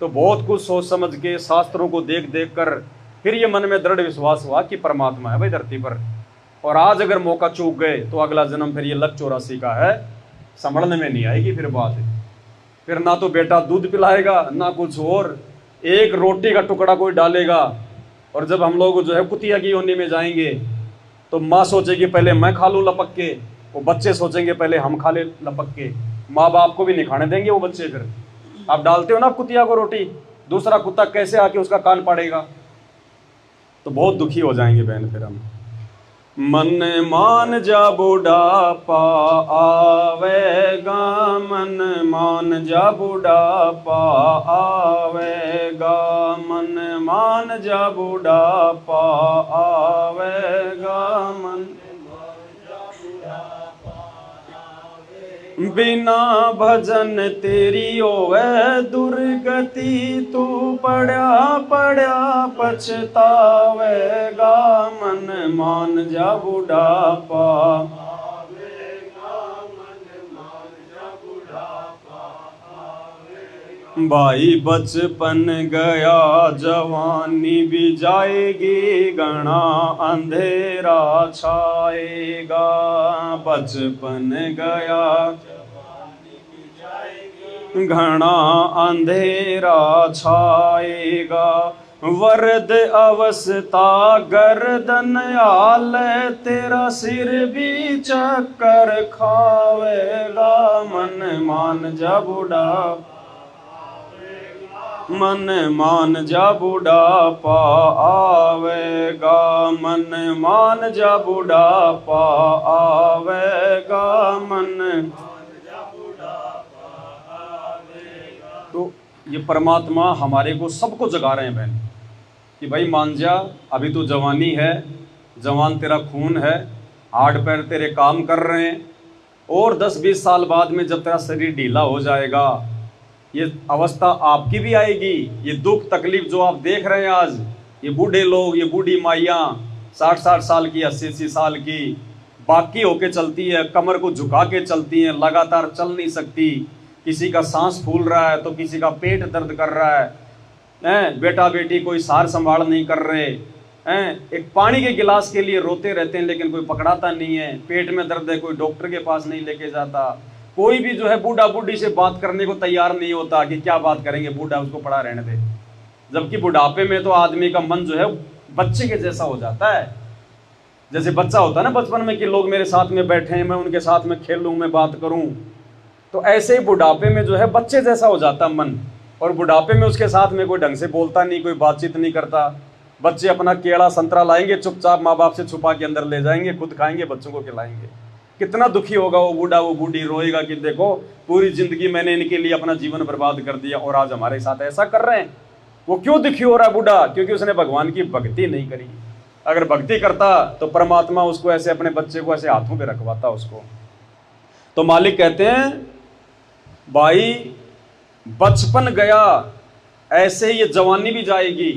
तो बहुत कुछ सोच समझ के शास्त्रों को देख देख कर फिर ये मन में दृढ़ विश्वास हुआ कि परमात्मा है भाई धरती पर। और आज अगर मौका चूक गए तो अगला जन्म फिर ये लक 84 का है, संभलने में नहीं आएगी फिर बात। फिर ना तो बेटा दूध पिलाएगा ना कुछ और, एक रोटी का टुकड़ा कोई डालेगा। और जब हम लोग जो है कुतिया की योनि में जाएंगे तो माँ सोचेगी पहले मैं खा लूँ लपक के, वो बच्चे सोचेंगे पहले हम खा ले लपक के। माँ बाप को भी नहीं खाने देंगे वो बच्चे। फिर आप डालते हो ना कुतिया को रोटी, दूसरा कुत्ता कैसे आके उसका कान पाड़ेगा? तो बहुत दुखी हो जाएंगे बहन फिर हम। मन मान जा बुढ़ापा आवेगा, मन मान जा बुढ़ापा आवेगा, मन मान जा बुढ़ापा आवेगा, मन बिना भजन तेरी होवे दुर्गति, तू पड़ा पड़ा पछतावेगा, मन मान जा बुढ़ापा। भाई बचपन गया जवानी भी जाएगी, घना अंधेरा छाएगा। बचपन गया घना अंधेरा छाएगा, वरद अवस्था गर्दन आल, तेरा सिर भी चक्कर खावेगा, मन मान जा बुढ़ापा, मन मान जा बुढ़ापा आवेगा, मन मान जा बुढ़ापा आवेगा, मन। तो ये परमात्मा हमारे को सबको जगा रहे हैं बहन कि भाई मान जा, अभी तो जवानी है, जवान तेरा खून है, हाथ पैर तेरे काम कर रहे हैं, और 10-20 साल बाद में जब तेरा शरीर ढीला हो जाएगा, ये अवस्था आपकी भी आएगी। ये दुख तकलीफ जो आप देख रहे हैं आज, ये बूढ़े लोग, ये बूढ़ी माइयाँ 60-60 साल की, 80-80 साल की बाकी होके चलती है, कमर को झुका के चलती हैं, लगातार चल नहीं सकती, किसी का सांस फूल रहा है तो किसी का पेट दर्द कर रहा है, बेटा बेटी कोई सार संभाल नहीं कर रहे हैं, एक पानी के गिलास के लिए रोते रहते हैं लेकिन कोई पकड़ाता नहीं है, पेट में दर्द है कोई डॉक्टर के पास नहीं लेके जाता, कोई भी जो है बूढ़ा बूढ़ी से बात करने को तैयार नहीं होता कि क्या बात करेंगे, बूढ़ा उसको पड़ा रहने दे। जबकि बुढ़ापे में तो आदमी का मन जो है बच्चे के जैसा हो जाता है। जैसे बच्चा होता है ना बचपन में कि लोग मेरे साथ में बैठे हैं, मैं उनके साथ में खेलूं, मैं बात करूं, तो ऐसे ही बुढ़ापे में जो है बच्चे जैसा हो जाता मन। और बुढ़ापे में उसके साथ में कोई ढंग से बोलता नहीं, कोई बातचीत नहीं करता। बच्चे अपना केला संतरा लाएंगे, चुपचाप माँ बाप से छुपा के अंदर ले जाएंगे, खुद खाएंगे, बच्चों को खिलाएंगे। कितना दुखी होगा वो बूढ़ा वो बूढ़ी, रोएगा कि देखो पूरी जिंदगी मैंने इनके लिए अपना जीवन बर्बाद कर दिया और आज हमारे साथ ऐसा कर रहे हैं। वो क्यों दुखी हो रहा है बूढ़ा? क्योंकि उसने भगवान की भक्ति नहीं करी। अगर भक्ति करता तो परमात्मा उसको ऐसे अपने बच्चे को ऐसे हाथों पे रखवाता उसको। तो मालिक कहते हैं भाई बचपन गया ऐसे ये जवानी भी जाएगी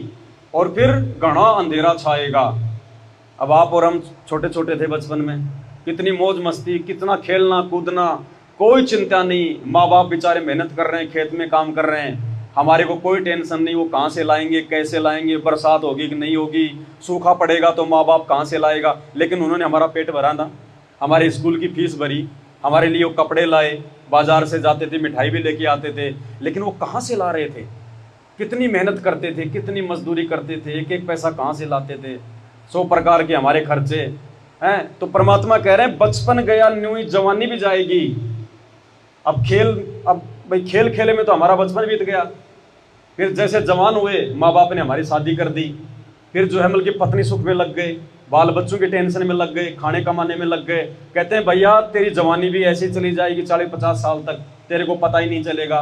और फिर घना अंधेरा छाएगा। अब आप और हम छोटे छोटे थे बचपन में, कितनी मौज मस्ती, कितना खेलना कूदना, कोई चिंता नहीं। माँ बाप बेचारे मेहनत कर रहे हैं, खेत में काम कर रहे हैं, हमारे को कोई टेंशन नहीं वो कहाँ से लाएंगे, कैसे लाएंगे, बरसात होगी कि नहीं होगी, सूखा पड़ेगा तो माँ बाप कहाँ से लाएगा। लेकिन उन्होंने हमारा पेट भरा ना, हमारे स्कूल की फीस भरी, हमारे लिए वो कपड़े लाए, बाजार से जाते थे मिठाई भी लेके आते थे। लेकिन वो कहाँ से ला रहे थे? कितनी मेहनत करते थे, कितनी मजदूरी करते थे, एक एक पैसा कहाँ से लाते थे, 100 प्रकार के हमारे खर्चे हैं। तो परमात्मा कह रहे हैं बचपन गया न्यू जवानी भी जाएगी। अब भाई खेल खेले में तो हमारा बचपन बीत गया। फिर जैसे जवान हुए माँ बाप ने हमारी शादी कर दी, फिर जो है मतलब पत्नी सुख में लग गए, बाल बच्चों की टेंशन में लग गए, खाने कमाने में लग गए। कहते हैं भैया तेरी जवानी भी ऐसे चली जाएगी 40-50 साल तक, तेरे को पता ही नहीं चलेगा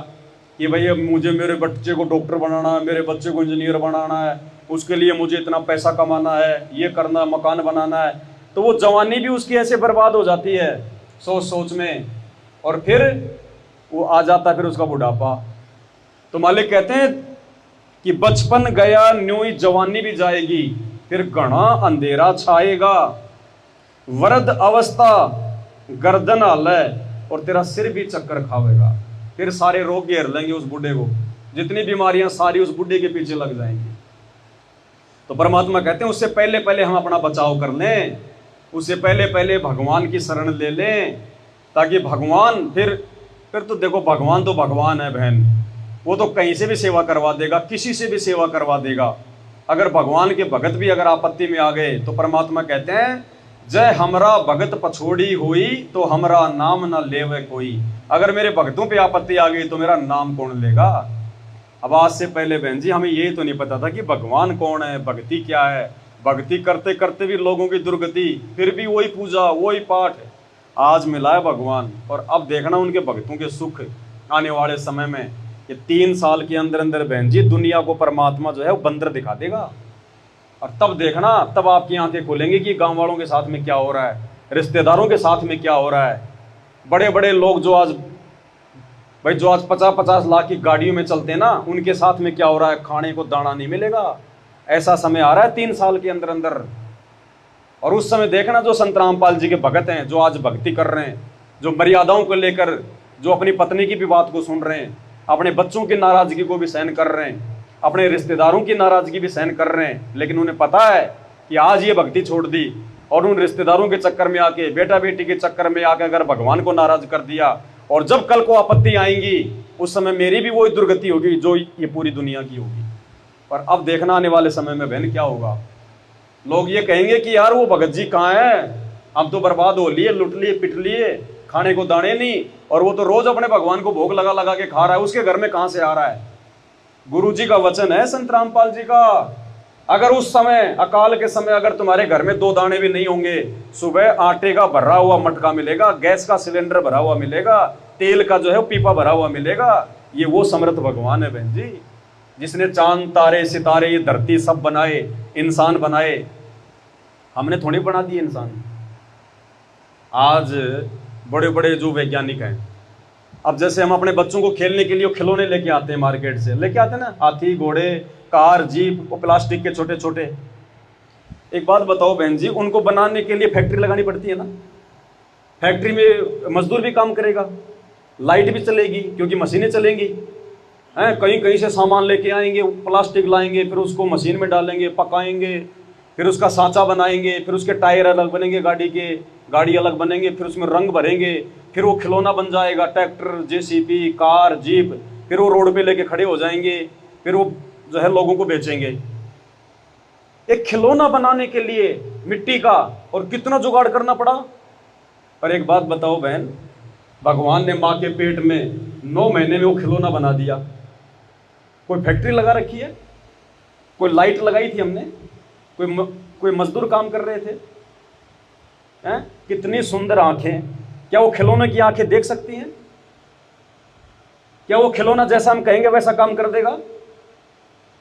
कि भैया मुझे मेरे बच्चे को डॉक्टर बनाना है, मेरे बच्चे को इंजीनियर बनाना है, उसके लिए मुझे इतना पैसा कमाना है, ये करना, मकान बनाना है। तो वो जवानी भी उसकी ऐसे बर्बाद हो जाती है सोच सोच में, और फिर वो आ जाता है फिर उसका बुढ़ापा। तो मालिक कहते हैं कि बचपन गया न्यू जवानी भी जाएगी, फिर घना अंधेरा छाएगा, वृद्ध अवस्था गर्दन हालय और तेरा सिर भी चक्कर खावेगा। फिर सारे रोग घेर लेंगे उस बूढ़े को, जितनी बीमारियां सारी उस बूढ़े के पीछे लग जाएंगी। तो परमात्मा कहते हैं उससे पहले पहले हम अपना बचाव कर लें, उससे पहले पहले भगवान की शरण ले लें, ताकि भगवान फिर तो देखो भगवान तो भगवान है बहन, वो तो कहीं से भी सेवा करवा देगा, किसी से भी सेवा करवा देगा। अगर भगवान के भगत भी अगर आपत्ति में आ गए तो परमात्मा कहते हैं जय हमरा भगत पछोड़ी हुई तो हमरा नाम न लेवे कोई। अगर मेरे भक्तों पे आपत्ति आ गई तो मेरा नाम कौन लेगा? अब आज से पहले बहन जी हमें ये तो नहीं पता था कि भगवान कौन है, भक्ति क्या है। भक्ति करते करते भी लोगों की दुर्गति, फिर भी वही पूजा वही पाठ। आज मिला है भगवान, और अब देखना उनके भक्तों के सुख आने वाले समय में। ये 3 साल के अंदर अंदर बहन जी दुनिया को परमात्मा जो है वो बंदर दिखा देगा, और तब देखना, तब आपकी आंखें खोलेंगी कि गांव वालों के साथ में क्या हो रहा है, रिश्तेदारों के साथ में क्या हो रहा है। बड़े बड़े लोग जो आज 50-50 लाख की गाड़ियों में चलते हैं ना, उनके साथ में क्या हो रहा है, खाने को दाना नहीं मिलेगा। ऐसा समय आ रहा है 3 साल के अंदर अंदर। और उस समय देखना जो संत रामपाल जी के भगत हैं, जो आज भक्ति कर रहे हैं, जो मर्यादाओं को लेकर, जो अपनी पत्नी की भी बात को सुन रहे हैं, अपने बच्चों की नाराजगी को भी सहन कर रहे हैं, अपने रिश्तेदारों की नाराजगी भी सहन कर रहे हैं, लेकिन उन्हें पता है कि आज ये भक्ति छोड़ दी और उन रिश्तेदारों के चक्कर में आके, बेटा बेटी के चक्कर में आके अगर भगवान को नाराज कर दिया, और जब कल को आपत्ति आएंगी उस समय मेरी भी वही दुर्गति होगी जो ये पूरी दुनिया की होगी। पर अब देखना आने वाले समय में बहन क्या होगा। लोग ये कहेंगे कि यार वो भगत जी कहाँ है, हम तो बर्बाद हो लिए, लुट लिए, पिट लिए, खाने को दाने नहीं, और वो तो रोज अपने भगवान को भोग लगा लगा के खा रहा है, उसके घर में कहां से आ रहा है। गुरु जी का वचन है संत रामपाल जी का, अगर उस समय अकाल के समय अगर तुम्हारे घर में 2 दाने भी नहीं होंगे, सुबह आटे का भरा हुआ मटका मिलेगा, गैस का सिलेंडर भरा हुआ मिलेगा, तेल का जो है पीपा भरा हुआ मिलेगा। ये वो समर्थ भगवान है बहन जी, जिसने चांद तारे सितारे ये धरती सब बनाए, इंसान बनाए। हमने थोड़ी बना दिए इंसान। आज बड़े बड़े जो वैज्ञानिक हैं, अब जैसे हम अपने बच्चों को खेलने के लिए खिलौने लेके आते हैं, मार्केट से लेके आते हैं ना, हाथी घोड़े कार जीप, वो प्लास्टिक के छोटे छोटे। एक बात बताओ बहन जी, उनको बनाने के लिए फैक्ट्री लगानी पड़ती है ना, फैक्ट्री में मजदूर भी काम करेगा, लाइट भी चलेगी क्योंकि मशीनें चलेंगी हैं, कहीं कहीं से सामान लेके आएंगे, प्लास्टिक लाएंगे, फिर उसको मशीन में डालेंगे, पकाएंगे, फिर उसका सांचा बनाएंगे, फिर उसके टायर अलग बनेंगे, गाड़ी अलग बनेंगे, फिर उसमें रंग भरेंगे, फिर वो खिलौना बन जाएगा, ट्रैक्टर जेसीबी कार जीप, फिर वो रोड पे लेके खड़े हो जाएंगे, फिर वो जो है लोगों को बेचेंगे। एक खिलौना बनाने के लिए मिट्टी का और कितना जुगाड़ करना पड़ा। पर एक बात बताओ बहन, भगवान ने माँ के पेट में 9 महीने में वो खिलौना बना दिया। कोई फैक्ट्री लगा रखी है, कोई लाइट लगाई थी हमने, कोई मजदूर काम कर रहे थे, हैं? कितनी सुंदर आंखें, क्या वो खिलौने की आंखें देख सकती हैं? क्या वो खिलौना जैसा हम कहेंगे वैसा काम कर देगा?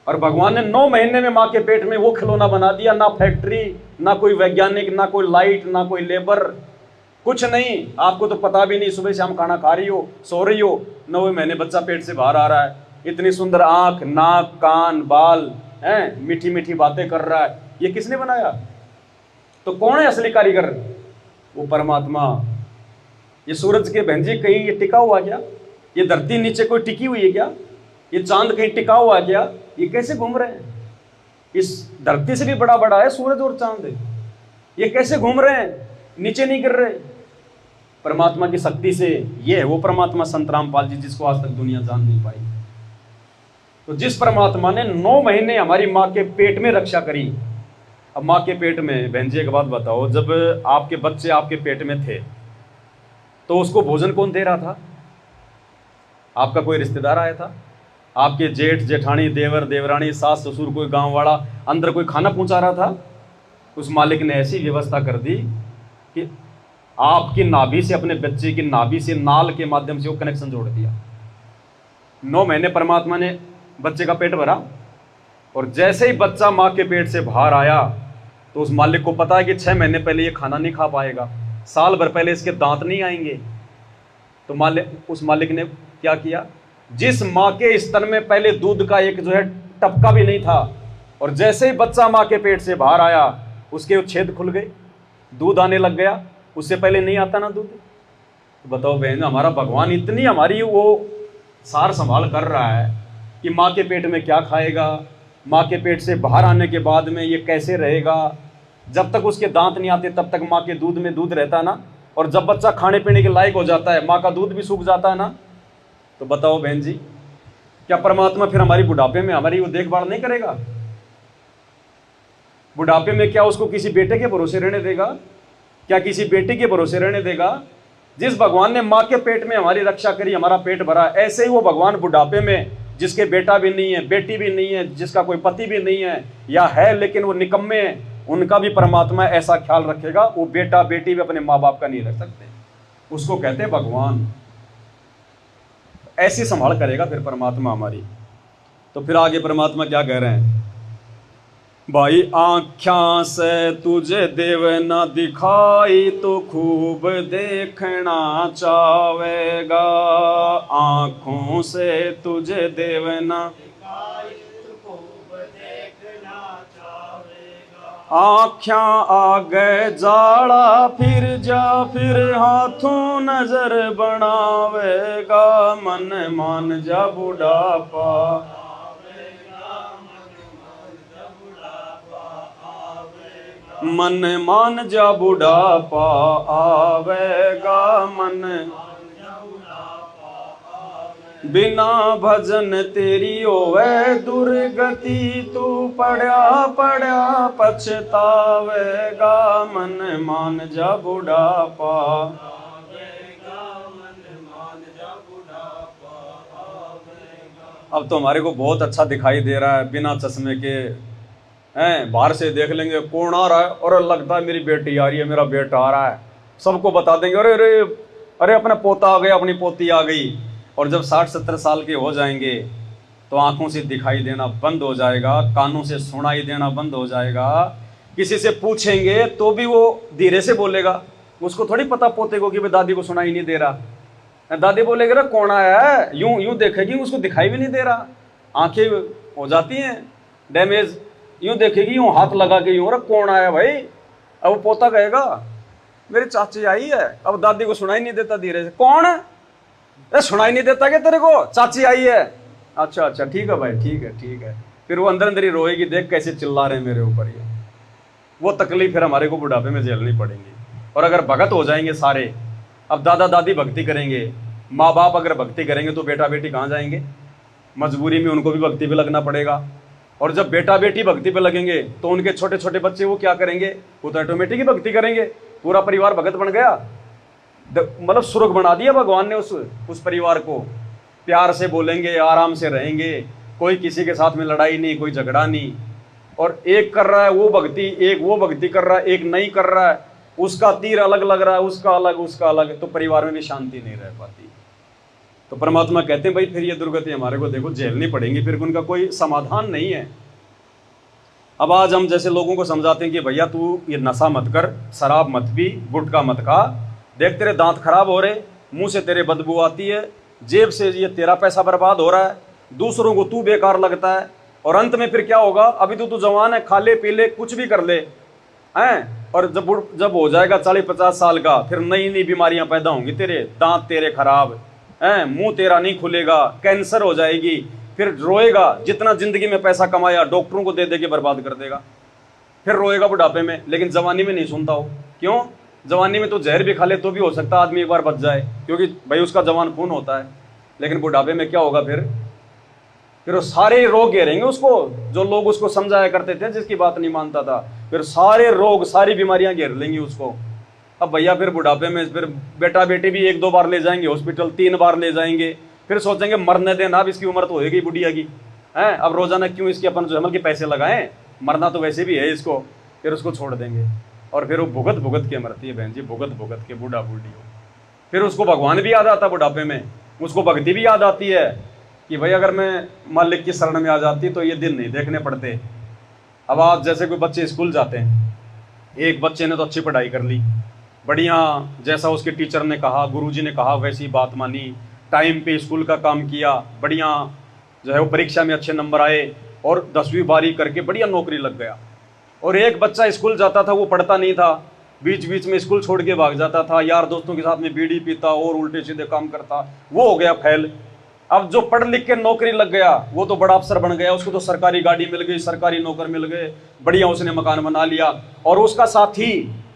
और भगवान ने 9 महीने में मां के पेट में वो खिलौना बना दिया। ना फैक्ट्री, ना कोई वैज्ञानिक, ना कोई लाइट, ना कोई लेबर, कुछ नहीं। आपको तो पता भी नहीं, सुबह शाम खाना खा रही हो, सो रही हो, 9वें महीने बच्चा पेट से बाहर आ रहा है। इतनी सुंदर आंख, नाक, कान, बाल हैं, मीठी मीठी बातें कर रहा है। ये किसने बनाया? तो कौन है असली कारीगर? वो परमात्मा। ये सूरज के बहन जी कहीं ये टिका हुआ क्या? ये धरती नीचे कोई टिकी हुई है क्या? ये चांद कहीं टिका हुआ क्या? ये कैसे घूम रहे हैं? इस धरती से भी बड़ा बड़ा है सूरज और चांद। ये कैसे घूम रहे हैं, नीचे नहीं गिर रहे? परमात्मा की शक्ति से। ये है वो परमात्मा संत रामपाल जी, जिसको आज तक दुनिया जान नहीं पाई। तो जिस परमात्मा ने 9 महीने हमारी माँ के पेट में रक्षा करी। अब माँ के पेट में, बहन जी एक बात बताओ, जब आपके बच्चे आपके पेट में थे तो उसको भोजन कौन दे रहा था? आपका कोई रिश्तेदार आया था? आपके जेठ जेठानी, देवर देवरानी, सास ससुर, कोई गांव वाला अंदर कोई खाना पहुंचा रहा था? उस मालिक ने ऐसी व्यवस्था कर दी कि आपकी नाभि से, अपने बच्चे की नाभि से, नाल के माध्यम से वो कनेक्शन जोड़ दिया। 9 महीने परमात्मा ने बच्चे का पेट भरा, और जैसे ही बच्चा माँ के पेट से बाहर आया तो उस मालिक को पता है कि 6 महीने पहले ये खाना नहीं खा पाएगा, साल भर पहले इसके दांत नहीं आएंगे। तो उस मालिक ने क्या किया? जिस माँ के स्तन में पहले दूध का एक जो है टपका भी नहीं था, और जैसे ही बच्चा माँ के पेट से बाहर आया उसके छेद खुल गए, दूध आने लग गया। उससे पहले नहीं आता ना दूध। तो बताओ बहन, हमारा भगवान इतनी हमारी वो सार संभाल कर रहा है कि माँ के पेट में क्या खाएगा, माँ के पेट से बाहर आने के बाद में ये कैसे रहेगा। जब तक उसके दांत नहीं आते तब तक माँ के दूध में दूध रहता है ना, और जब बच्चा खाने पीने के लायक हो जाता है माँ का दूध भी सूख जाता है ना। तो बताओ बहन जी, क्या परमात्मा फिर हमारी बुढ़ापे में हमारी वो देखभाल नहीं करेगा? बुढ़ापे में क्या उसको किसी बेटे के भरोसे रहने देगा? क्या किसी बेटी के भरोसे रहने देगा? जिस भगवान ने माँ के पेट में हमारी रक्षा करी, हमारा पेट भरा, ऐसे ही वो भगवान बुढ़ापे में जिसके बेटा भी नहीं है, बेटी भी नहीं है, जिसका कोई पति भी नहीं है, या है लेकिन वो निकम्मे हैं, उनका भी परमात्मा ऐसा ख्याल रखेगा। वो बेटा बेटी भी अपने माँ बाप का नहीं रख सकते, उसको कहते हैं भगवान। ऐसी संभाल करेगा फिर परमात्मा हमारी। तो फिर आगे परमात्मा क्या कह रहे हैं? भाई आँख्या से तुझे देव न दिखाई तो खूब देखना चाहेगा, आँखों से तुझे देव न आँख्या आगे जाड़ा फिर जा, फिर हाथों नजर बनावेगा, मन मान जा बुढ़ापा, मन मान जा बुढ़ापा आवेगा, मन बिना भजन तेरी होवे दुर्गति, तू पड़ा पड़ा पछतावेगा, मन मान जा बुढ़ापा। अब तो हमारे को बहुत अच्छा दिखाई दे रहा है बिना चश्मे के, हैं? बाहर से देख लेंगे कौन आ रहा है, और लगता है मेरी बेटी आ रही है, मेरा बेटा आ रहा है, सबको बता देंगे अरे अरे अरे अपना पोता आ गया, अपनी पोती आ गई। और जब 60-70 साल के हो जाएंगे तो आंखों से दिखाई देना बंद हो जाएगा, कानों से सुनाई देना बंद हो जाएगा, किसी से पूछेंगे तो भी वो धीरे से बोलेगा, उसको थोड़ी पता पोते को कि भाई दादी को सुनाई नहीं दे रहा। दादी बोलेगी रे कौन आया है, यूं यूं देखेगी, उसको दिखाई भी नहीं दे रहा, आंखें हो जाती हैं डैमेज, यूं देखेगी, यूं हाथ लगा के यूं, रे कौन आया भाई। अब वो पोता कहेगा मेरी चाची आई है, अब दादी को सुनाई नहीं देता, धीरे से कौन है, सुनाई नहीं देता क्या तेरे को, चाची आई है, अच्छा अच्छा ठीक है भाई, ठीक है ठीक है। फिर वो अंदर अंदर ही रोएगी, देख कैसे चिल्ला रहे हैं मेरे ऊपर ये। वो तकलीफ फिर हमारे को बुढ़ापे में झेलनी पड़ेगी। और अगर भगत हो जाएंगे सारे, अब दादा दादी भक्ति करेंगे, माँ बाप अगर भक्ति करेंगे तो बेटा बेटी कहाँ जाएंगे? मजबूरी में उनको भी भक्ति पे लगना पड़ेगा। और जब बेटा बेटी भक्ति पे लगेंगे तो उनके छोटे छोटे बच्चे वो क्या करेंगे? वो तो ऑटोमेटिक ही भक्ति करेंगे, पूरा परिवार भगत बन गया। मतलब स्वर्ग बना दिया भगवान ने उस परिवार को। प्यार से बोलेंगे, आराम से रहेंगे, कोई किसी के साथ में लड़ाई नहीं, कोई झगड़ा नहीं। और एक कर रहा है वो भक्ति, एक वो भक्ति कर रहा है, एक नहीं कर रहा है, उसका तीर अलग लग रहा है, उसका अलग, तो परिवार में भी शांति नहीं रह पाती। तो परमात्मा कहते हैं भाई फिर ये दुर्गति हमारे को देखो झेलनी पड़ेंगी, फिर उनका कोई समाधान नहीं है। अब आज हम जैसे लोगों को समझाते हैं कि भैया तू ये नशा मत कर, शराब मत पी, गुटखा मत खा, देख तेरे दांत खराब हो रहे, मुंह से तेरे बदबू आती है, जेब से ये तेरा पैसा बर्बाद हो रहा है, दूसरों को तू बेकार लगता है, और अंत में फिर क्या होगा, अभी तो तू जवान है, खा ले पी ले कुछ भी कर ले हैं, और जब हो जाएगा 40-50 साल का, फिर नई नई बीमारियां पैदा होंगी, तेरे दांत तेरे खराब हैं, मुंह तेरा नहीं खुलेगा, कैंसर हो जाएगी, फिर रोएगा, जितना जिंदगी में पैसा कमाया डॉक्टरों को दे दे के बर्बाद कर देगा, फिर रोएगा बुढ़ापे में। लेकिन जवानी में नहीं सुनता हो, क्यों? जवानी में तो जहर भी खा ले तो भी हो सकता है आदमी एक बार बच जाए, क्योंकि भाई उसका जवान खून होता है। लेकिन बुढ़ापे में क्या होगा, फिर वो सारे रोग घेरेंगे उसको, जो लोग उसको समझाया करते थे, जिसकी बात नहीं मानता था, फिर सारे रोग सारी बीमारियां घेर लेंगी उसको। अब भैया फिर बुढ़ापे में फिर बेटा बेटी भी 1-2 बार ले जाएंगे हॉस्पिटल, 3 बार ले जाएंगे, फिर सोचेंगे मरने देना, अब इसकी उम्र तो होगी बुढ़िया की है, अब रोजाना क्यों इसके अपन जो के पैसे लगाएं, मरना तो वैसे भी है इसको, फिर उसको छोड़ देंगे। और फिर वो भुगत के मरती है बहन जी, भुगत के बूढ़ा बूढ़ी हो। फिर उसको भगवान भी याद आता बुढ़ापे में, उसको भक्ति भी याद आती है कि भाई अगर मैं मालिक की शरण में आ जाती तो ये दिन नहीं देखने पड़ते। अब आज जैसे कोई बच्चे स्कूल जाते हैं, एक बच्चे ने तो अच्छी पढ़ाई कर ली, बढ़िया, जैसा उसके टीचर ने कहा, गुरुजी ने कहा वैसी बात मानी, टाइम पे स्कूल का काम किया, बढ़िया जो है वो परीक्षा में अच्छे नंबर आए और 10वीं 12वीं करके बढ़िया नौकरी लग गया। और एक बच्चा स्कूल जाता था, वो पढ़ता नहीं था, बीच बीच में स्कूल छोड़ के भाग जाता था, यार दोस्तों के साथ में बीड़ी पीता और उल्टे सीधे काम करता, वो हो गया फेल। अब जो पढ़ लिख के नौकरी लग गया वो तो बड़ा अफसर बन गया, उसको तो सरकारी गाड़ी मिल गई, सरकारी नौकर मिल गए, बढ़िया उसने मकान बना लिया। और उसका साथी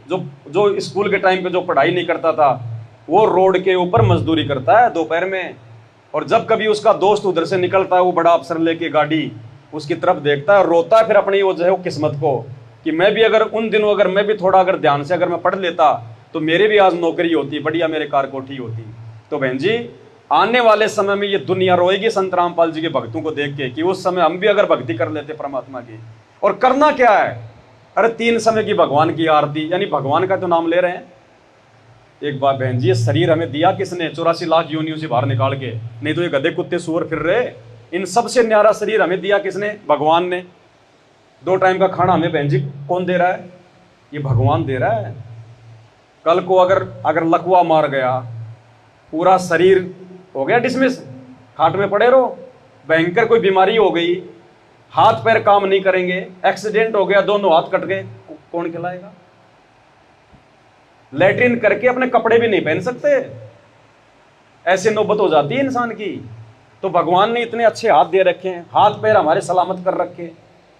जो स्कूल के टाइम पे जो पढ़ाई नहीं करता था, वो रोड के ऊपर मजदूरी करता है दोपहर में। और जब कभी उसका दोस्त उधर से निकलता है, वो बड़ा अफसर लेके गाड़ी, उसकी तरफ देखता है, रोता है फिर अपनी वो जो है वो किस्मत को कि मैं भी अगर उन दिनों अगर मैं भी थोड़ा अगर ध्यान से अगर मैं पढ़ लेता तो मेरे भी आज नौकरी होती, बढ़िया मेरे कार कोठी होती। तो बहन जी आने वाले समय में ये दुनिया रोएगी संत रामपाल जी के भक्तों को देख के कि उस समय हम भी अगर भक्ति कर लेते परमात्मा की। और करना क्या है, अरे 3 समय की भगवान की आरती, यानी भगवान का तो नाम ले रहे हैं। एक बार बहन जी, ये शरीर हमें दिया किसने? 84 लाख योनियों से बाहर निकाल के, नहीं तो ये गधे कुत्ते सूअर फिर रहे। इन सबसे न्यारा शरीर हमें दिया किसने? भगवान ने। 2 टाइम का खाना हमें बहन जी कौन दे रहा है? ये भगवान दे रहा है। कल को अगर लकवा मार गया, पूरा शरीर हो गया डिसमिस, खाट में पड़े रहो, भयंकर कोई बीमारी हो गई, हाथ पैर काम नहीं करेंगे, एक्सीडेंट हो गया, दोनों हाथ कट गए, कौन खिलाएगा? लैट्रिन करके अपने कपड़े भी नहीं पहन सकते, ऐसे नौबत हो जाती है इंसान की। तो भगवान ने इतने अच्छे हाथ दे रखे हैं, हाथ पैर हमारे सलामत कर रखे,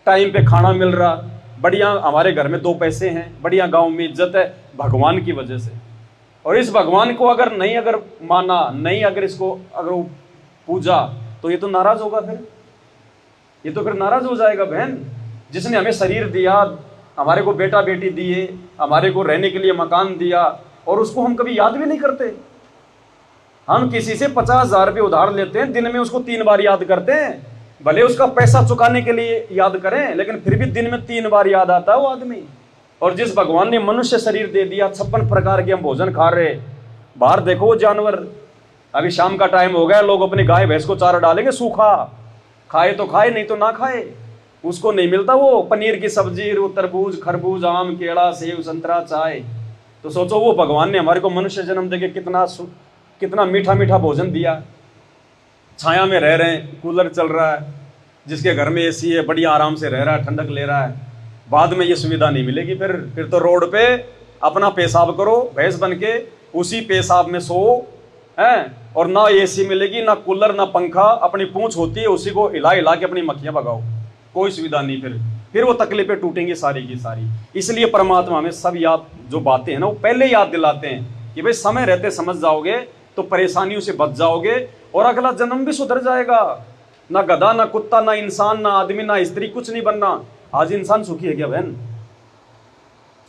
टाइम पे खाना मिल रहा, बढ़िया हमारे घर में 2 पैसे हैं, बढ़िया गांव में इज्जत है, भगवान की वजह से। और इस भगवान को अगर माना, नहीं अगर इसको अगर पूजा, तो ये तो नाराज होगा, फिर ये तो फिर नाराज हो जाएगा। बहन, जिसने हमें शरीर दिया, हमारे को बेटा बेटी दिए, हमारे को रहने के लिए मकान दिया, और उसको हम कभी याद भी नहीं करते। हम किसी से 50,000 रुपये उधार लेते हैं, दिन में उसको 3 बार याद करते हैं, भले उसका पैसा चुकाने के लिए याद करें, लेकिन फिर भी दिन में 3 बार याद आता है वो आदमी। और जिस भगवान ने मनुष्य शरीर दे दिया, 56 प्रकार के हम भोजन खा रहे, बाहर देखो वो जानवर, अभी शाम का टाइम हो गया, लोग अपनी गाय भैंस को चारा डालेंगे सूखा, खाए तो खाए नहीं तो ना खाए, उसको नहीं मिलता वो पनीर की सब्जी, तरबूज खरबूज आम केला सेब संतरा चाय। तो सोचो वो भगवान ने हमारे को मनुष्य जन्म देके कितना मीठा मीठा भोजन दिया। छाया में रह रहे हैं, कूलर चल रहा है, जिसके घर में एसी है बढ़िया आराम से रह रहा है, ठंडक ले रहा है। बाद में ये सुविधा नहीं मिलेगी, फिर तो रोड पे अपना पेशाब करो भैंस बन के, उसी पेशाब में सो है, और ना एसी मिलेगी ना कूलर ना पंखा, अपनी पूंछ होती है उसी को हिला हिला के अपनी मक्खियां भगाओ, कोई सुविधा नहीं। फिर वो तकलीफें टूटेंगी सारी की सारी। इसलिए परमात्मा हमें सब याद जो बातें हैं ना वो पहले याद दिलाते हैं कि भाई समय रहते समझ जाओगे तो परेशानियों से बच जाओगे, और अगला जन्म भी सुधर जाएगा। ना गधा ना कुत्ता ना इंसान ना आदमी ना स्त्री, कुछ नहीं बनना। आज इंसान सुखी है क्या बहन?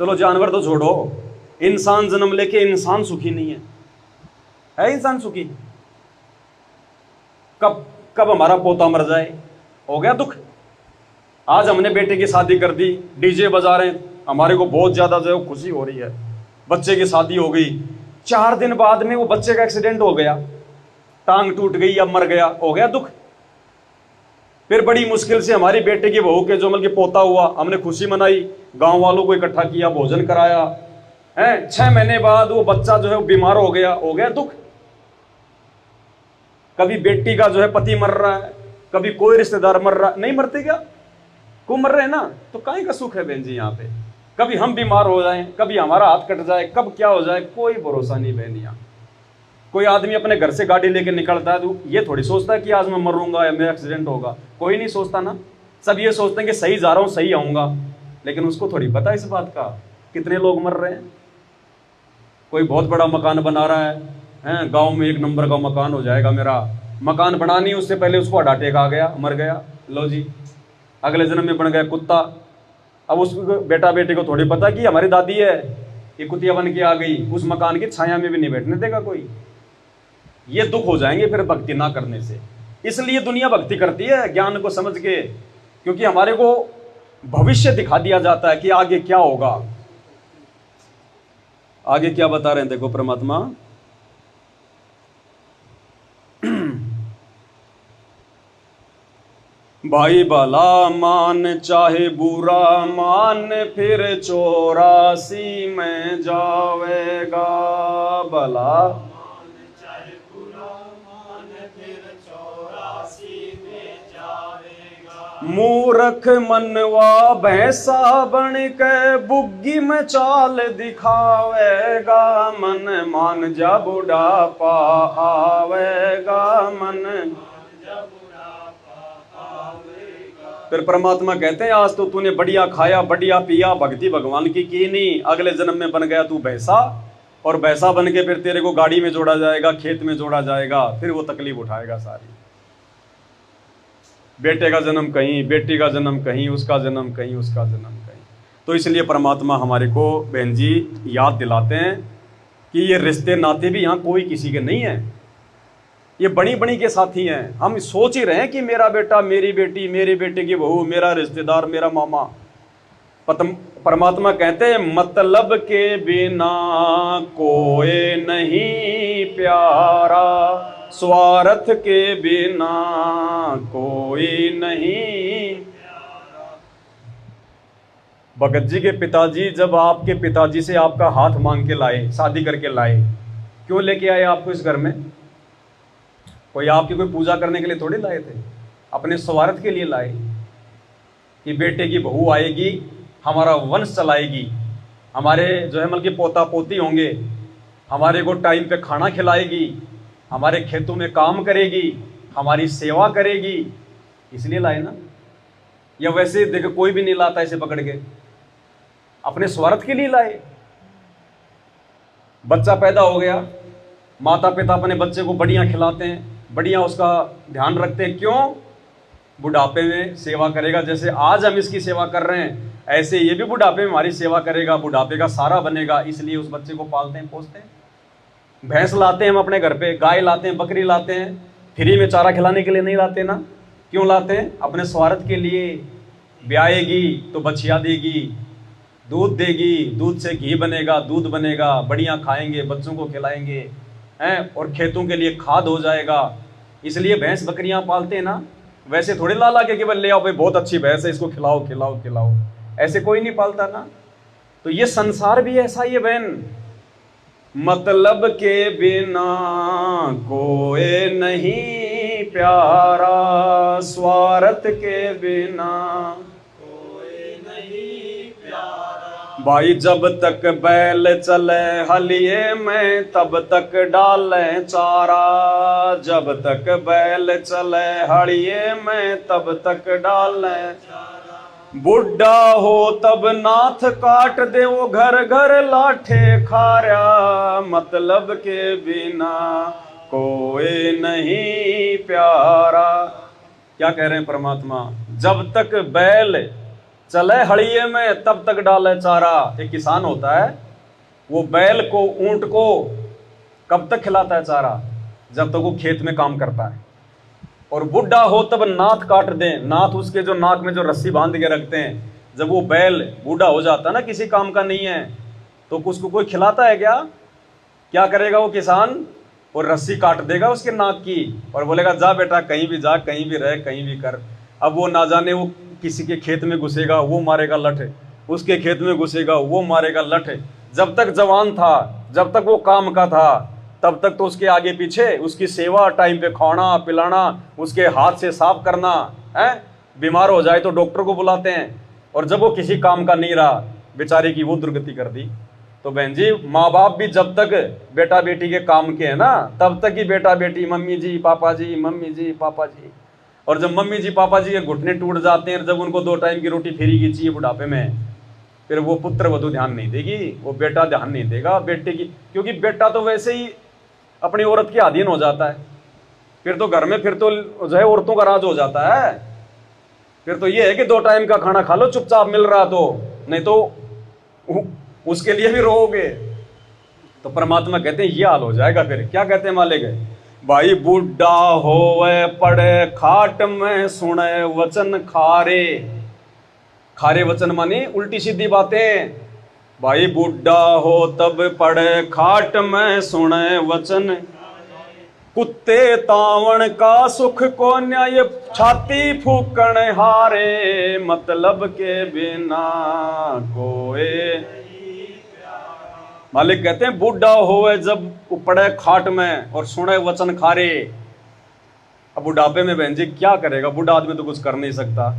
चलो जानवर तो छोड़ो, इंसान जन्म लेके इंसान सुखी नहीं है इंसान सुखी? कब हमारा पोता मर जाए हो गया दुख। आज हमने बेटे की शादी कर दी, डीजे बजा रहे हैं, हमारे को बहुत ज्यादा जो है खुशी हो रही है, बच्चे की शादी हो गई, 4 दिन बाद में वो बच्चे का एक्सीडेंट हो गया, टांग टूट गई या मर गया, हो गया दुख। फिर बड़ी मुश्किल से हमारी बेटे की बहू के जो मतलब कि पोता हुआ, हमने खुशी मनाई, गांव वालों को इकट्ठा किया, भोजन कराया है। 6 महीने बाद वो बच्चा जो है बीमार हो गया दुख। कभी बेटी का जो है पति मर रहा है, कभी कोई रिश्तेदार मर रहा, नहीं मरते क्या, को मर रहे हैं ना, तो काहे का सुख है बहन जी यहाँ पे। कभी हम बीमार हो जाएं, कभी हमारा हाथ कट जाए, कब क्या हो जाए, कोई भरोसा नहीं बहन यहाँ। कोई आदमी अपने घर से गाड़ी लेके निकलता है तो ये थोड़ी सोचता है कि आज मैं मरूंगा या मेरा एक्सीडेंट होगा, कोई नहीं सोचता ना। सब ये सोचते हैं कि सही जा रहा हूं, सही आऊंगा, लेकिन उसको थोड़ी पता इस बात का कितने लोग मर रहे हैं। कोई बहुत बड़ा मकान बना रहा है, गांव में 1 नंबर का मकान हो जाएगा मेरा, मकान बना नहीं उससे पहले उसको हार्ट अटैक आ गया, मर गया, लो जी अगले जन्म में बन गया कुत्ता। अब उस बेटा बेटे को थोड़ी पता कि हमारी दादी है, ये कुतिया बन के आ गई, उस मकान की छाया में भी नहीं बैठने देगा कोई। ये दुख हो जाएंगे फिर भक्ति ना करने से। इसलिए दुनिया भक्ति करती है ज्ञान को समझ के, क्योंकि हमारे को भविष्य दिखा दिया जाता है कि आगे क्या होगा। आगे क्या बता रहे हैं देखो परमात्मा, भाई भला मान चाहे बुरा मान, फिर 84 में जावेगा। भला मूर्ख मनवा भैंसा बन के बुग्गी में चाल दिखावेगा। मन मान जा बुढ़ापा आवेगा, मन। फिर परमात्मा कहते हैं आज तो तूने बढ़िया खाया, बढ़िया पिया, भक्ति भगवान की नहीं, अगले जन्म में बन गया तू भैंसा, और भैंसा बन के फिर तेरे को गाड़ी में जोड़ा जाएगा, खेत में जोड़ा जाएगा, फिर वो तकलीफ उठाएगा सारी। बेटे का जन्म कहीं, बेटी का जन्म कहीं, उसका जन्म कहीं, उसका जन्म कहीं। तो इसलिए परमात्मा हमारे को बहन जी याद दिलाते हैं कि ये रिश्ते नाते भी यहाँ कोई किसी के नहीं है, ये बड़ी बड़ी के साथी हैं। हम सोच ही रहे हैं कि मेरा बेटा, मेरी बेटी, मेरे बेटे की बहू, मेरा रिश्तेदार, मेरा मामा। परमात्मा कहते हैं मतलब के बिना कोई नहीं प्यारा, स्वार्थ के बिना कोई नहीं। भगत जी के पिताजी जब आपके पिताजी से आपका हाथ मांग के लाए, शादी करके लाए, क्यों लेके आए आपको इस घर में? कोई आपकी कोई पूजा करने के लिए थोड़ी लाए थे, अपने स्वार्थ के लिए लाए कि बेटे की बहू आएगी, हमारा वंश चलाएगी, हमारे जो है मतलब कि पोता पोती होंगे, हमारे को टाइम पे खाना खिलाएगी, हमारे खेतों में काम करेगी, हमारी सेवा करेगी, इसलिए लाए ना। या वैसे देखो कोई भी नहीं लाता ऐसे पकड़ के, अपने स्वार्थ के लिए लाए। बच्चा पैदा हो गया, माता पिता अपने बच्चे को बढ़िया खिलाते हैं, बढ़िया उसका ध्यान रखते हैं, क्यों? बुढ़ापे में सेवा करेगा। जैसे आज हम इसकी सेवा कर रहे हैं, ऐसे ये भी बुढ़ापे में हमारी सेवा करेगा, बुढ़ापे का सारा बनेगा, इसलिए उस बच्चे को पालते हैं, पोसते हैं। भैंस लाते हैं हम अपने घर पे, गाय लाते हैं, बकरी लाते हैं, फ्री में चारा खिलाने के लिए नहीं लाते ना। क्यों लाते हैं? अपने स्वार्थ के लिए। ब्याएगी तो बछिया देगी, दूध देगी, दूध से घी बनेगा, दूध बनेगा, बढ़िया खाएंगे, बच्चों को खिलाएंगे हैं, और खेतों के लिए खाद हो जाएगा, इसलिए भैंस बकरियां पालते हैं ना। वैसे थोड़े ला ला के केवल ले आओ भाई बहुत अच्छी भैंस है, इसको खिलाओ खिलाओ खिलाओ, ऐसे कोई नहीं पालता ना। तो ये संसार भी ऐसा ही है बहन, मतलब के बिना कोई नहीं प्यारा, स्वार्थ के बिना कोई नहीं प्यारा। भाई जब तक बैल चले हलिए में तब तक डाले चारा, जब तक बैल चले हलिए में तब तक डाले चारा। बुढ़ा हो तब नाथ काट दे वो घर घर लाठे खारा, मतलब के बिना कोई नहीं प्यारा। क्या कह रहे हैं परमात्मा? जब तक बैल चले हड़िए में तब तक डाले चारा। एक किसान होता है, वो बैल को, ऊंट को कब तक खिलाता है चारा? जब तक वो खेत में काम करता है। और बुढ़ा हो तब नाथ काट दें, नाथ उसके जो नाक में जो रस्सी बांध के रखते हैं, जब वो बैल बूढ़ा हो जाता है ना, किसी काम का नहीं है, तो उसको कोई खिलाता है क्या? क्या करेगा वो किसान? और रस्सी काट देगा उसके नाक की और बोलेगा जा बेटा कहीं भी जा, कहीं भी रह, कहीं भी कर। अब वो ना जाने वो किसी के खेत में घुसेगा, वो मारेगा लठ, उसके खेत में घुसेगा, वो मारेगा लठ। जब तक जवान था, जब तक वो काम का था, तब तक तो उसके आगे पीछे उसकी सेवा, टाइम पे खाना पिलाना, उसके हाथ से साफ करना है। बीमार हो जाए तो डॉक्टर को बुलाते हैं। और जब वो किसी काम का नहीं रहा, बेचारे की वो दुर्गति कर दी। तो बहन जी, माँ बाप भी जब तक बेटा बेटी के काम के है ना, तब तक ही बेटा बेटी मम्मी जी पापा जी, मम्मी जी पापा जी। और जब मम्मी जी पापा जी के घुटने टूट जाते हैं, जब उनको 2 टाइम की रोटी फ्री की चाहिए बुढ़ापे में, फिर वो पुत्र वधू ध्यान नहीं देगी, वो बेटा ध्यान नहीं देगा बेटे की। क्योंकि बेटा तो वैसे ही अपनी औरत के अधीन हो जाता है। फिर तो घर में फिर तो जो है औरतों का राज हो जाता है। फिर तो ये है कि 2 टाइम का खाना खा लो चुपचाप, मिल रहा तो, नहीं तो उसके लिए भी रोओगे। तो परमात्मा कहते हैं ये हाल हो जाएगा। फिर क्या कहते हैं मालिक? भाई बुढ़ा होवे पड़े खाट में, सुने वचन खारे। खारे वचन माने उल्टी सीधी बातें। भाई बुढ़ा हो तब पड़े खाट में, सुने वचन। कुत्ते तावण का सुख को न्याय, छाती फूकण हारे। मतलब के बिना कोई। मालिक कहते हैं बूढ़ा होवे जब पड़े खाट में और सुने वचन खारे। अब बुढ़ापे में बहन जी क्या करेगा? बूढ़ा आदमी तो कुछ कर नहीं सकता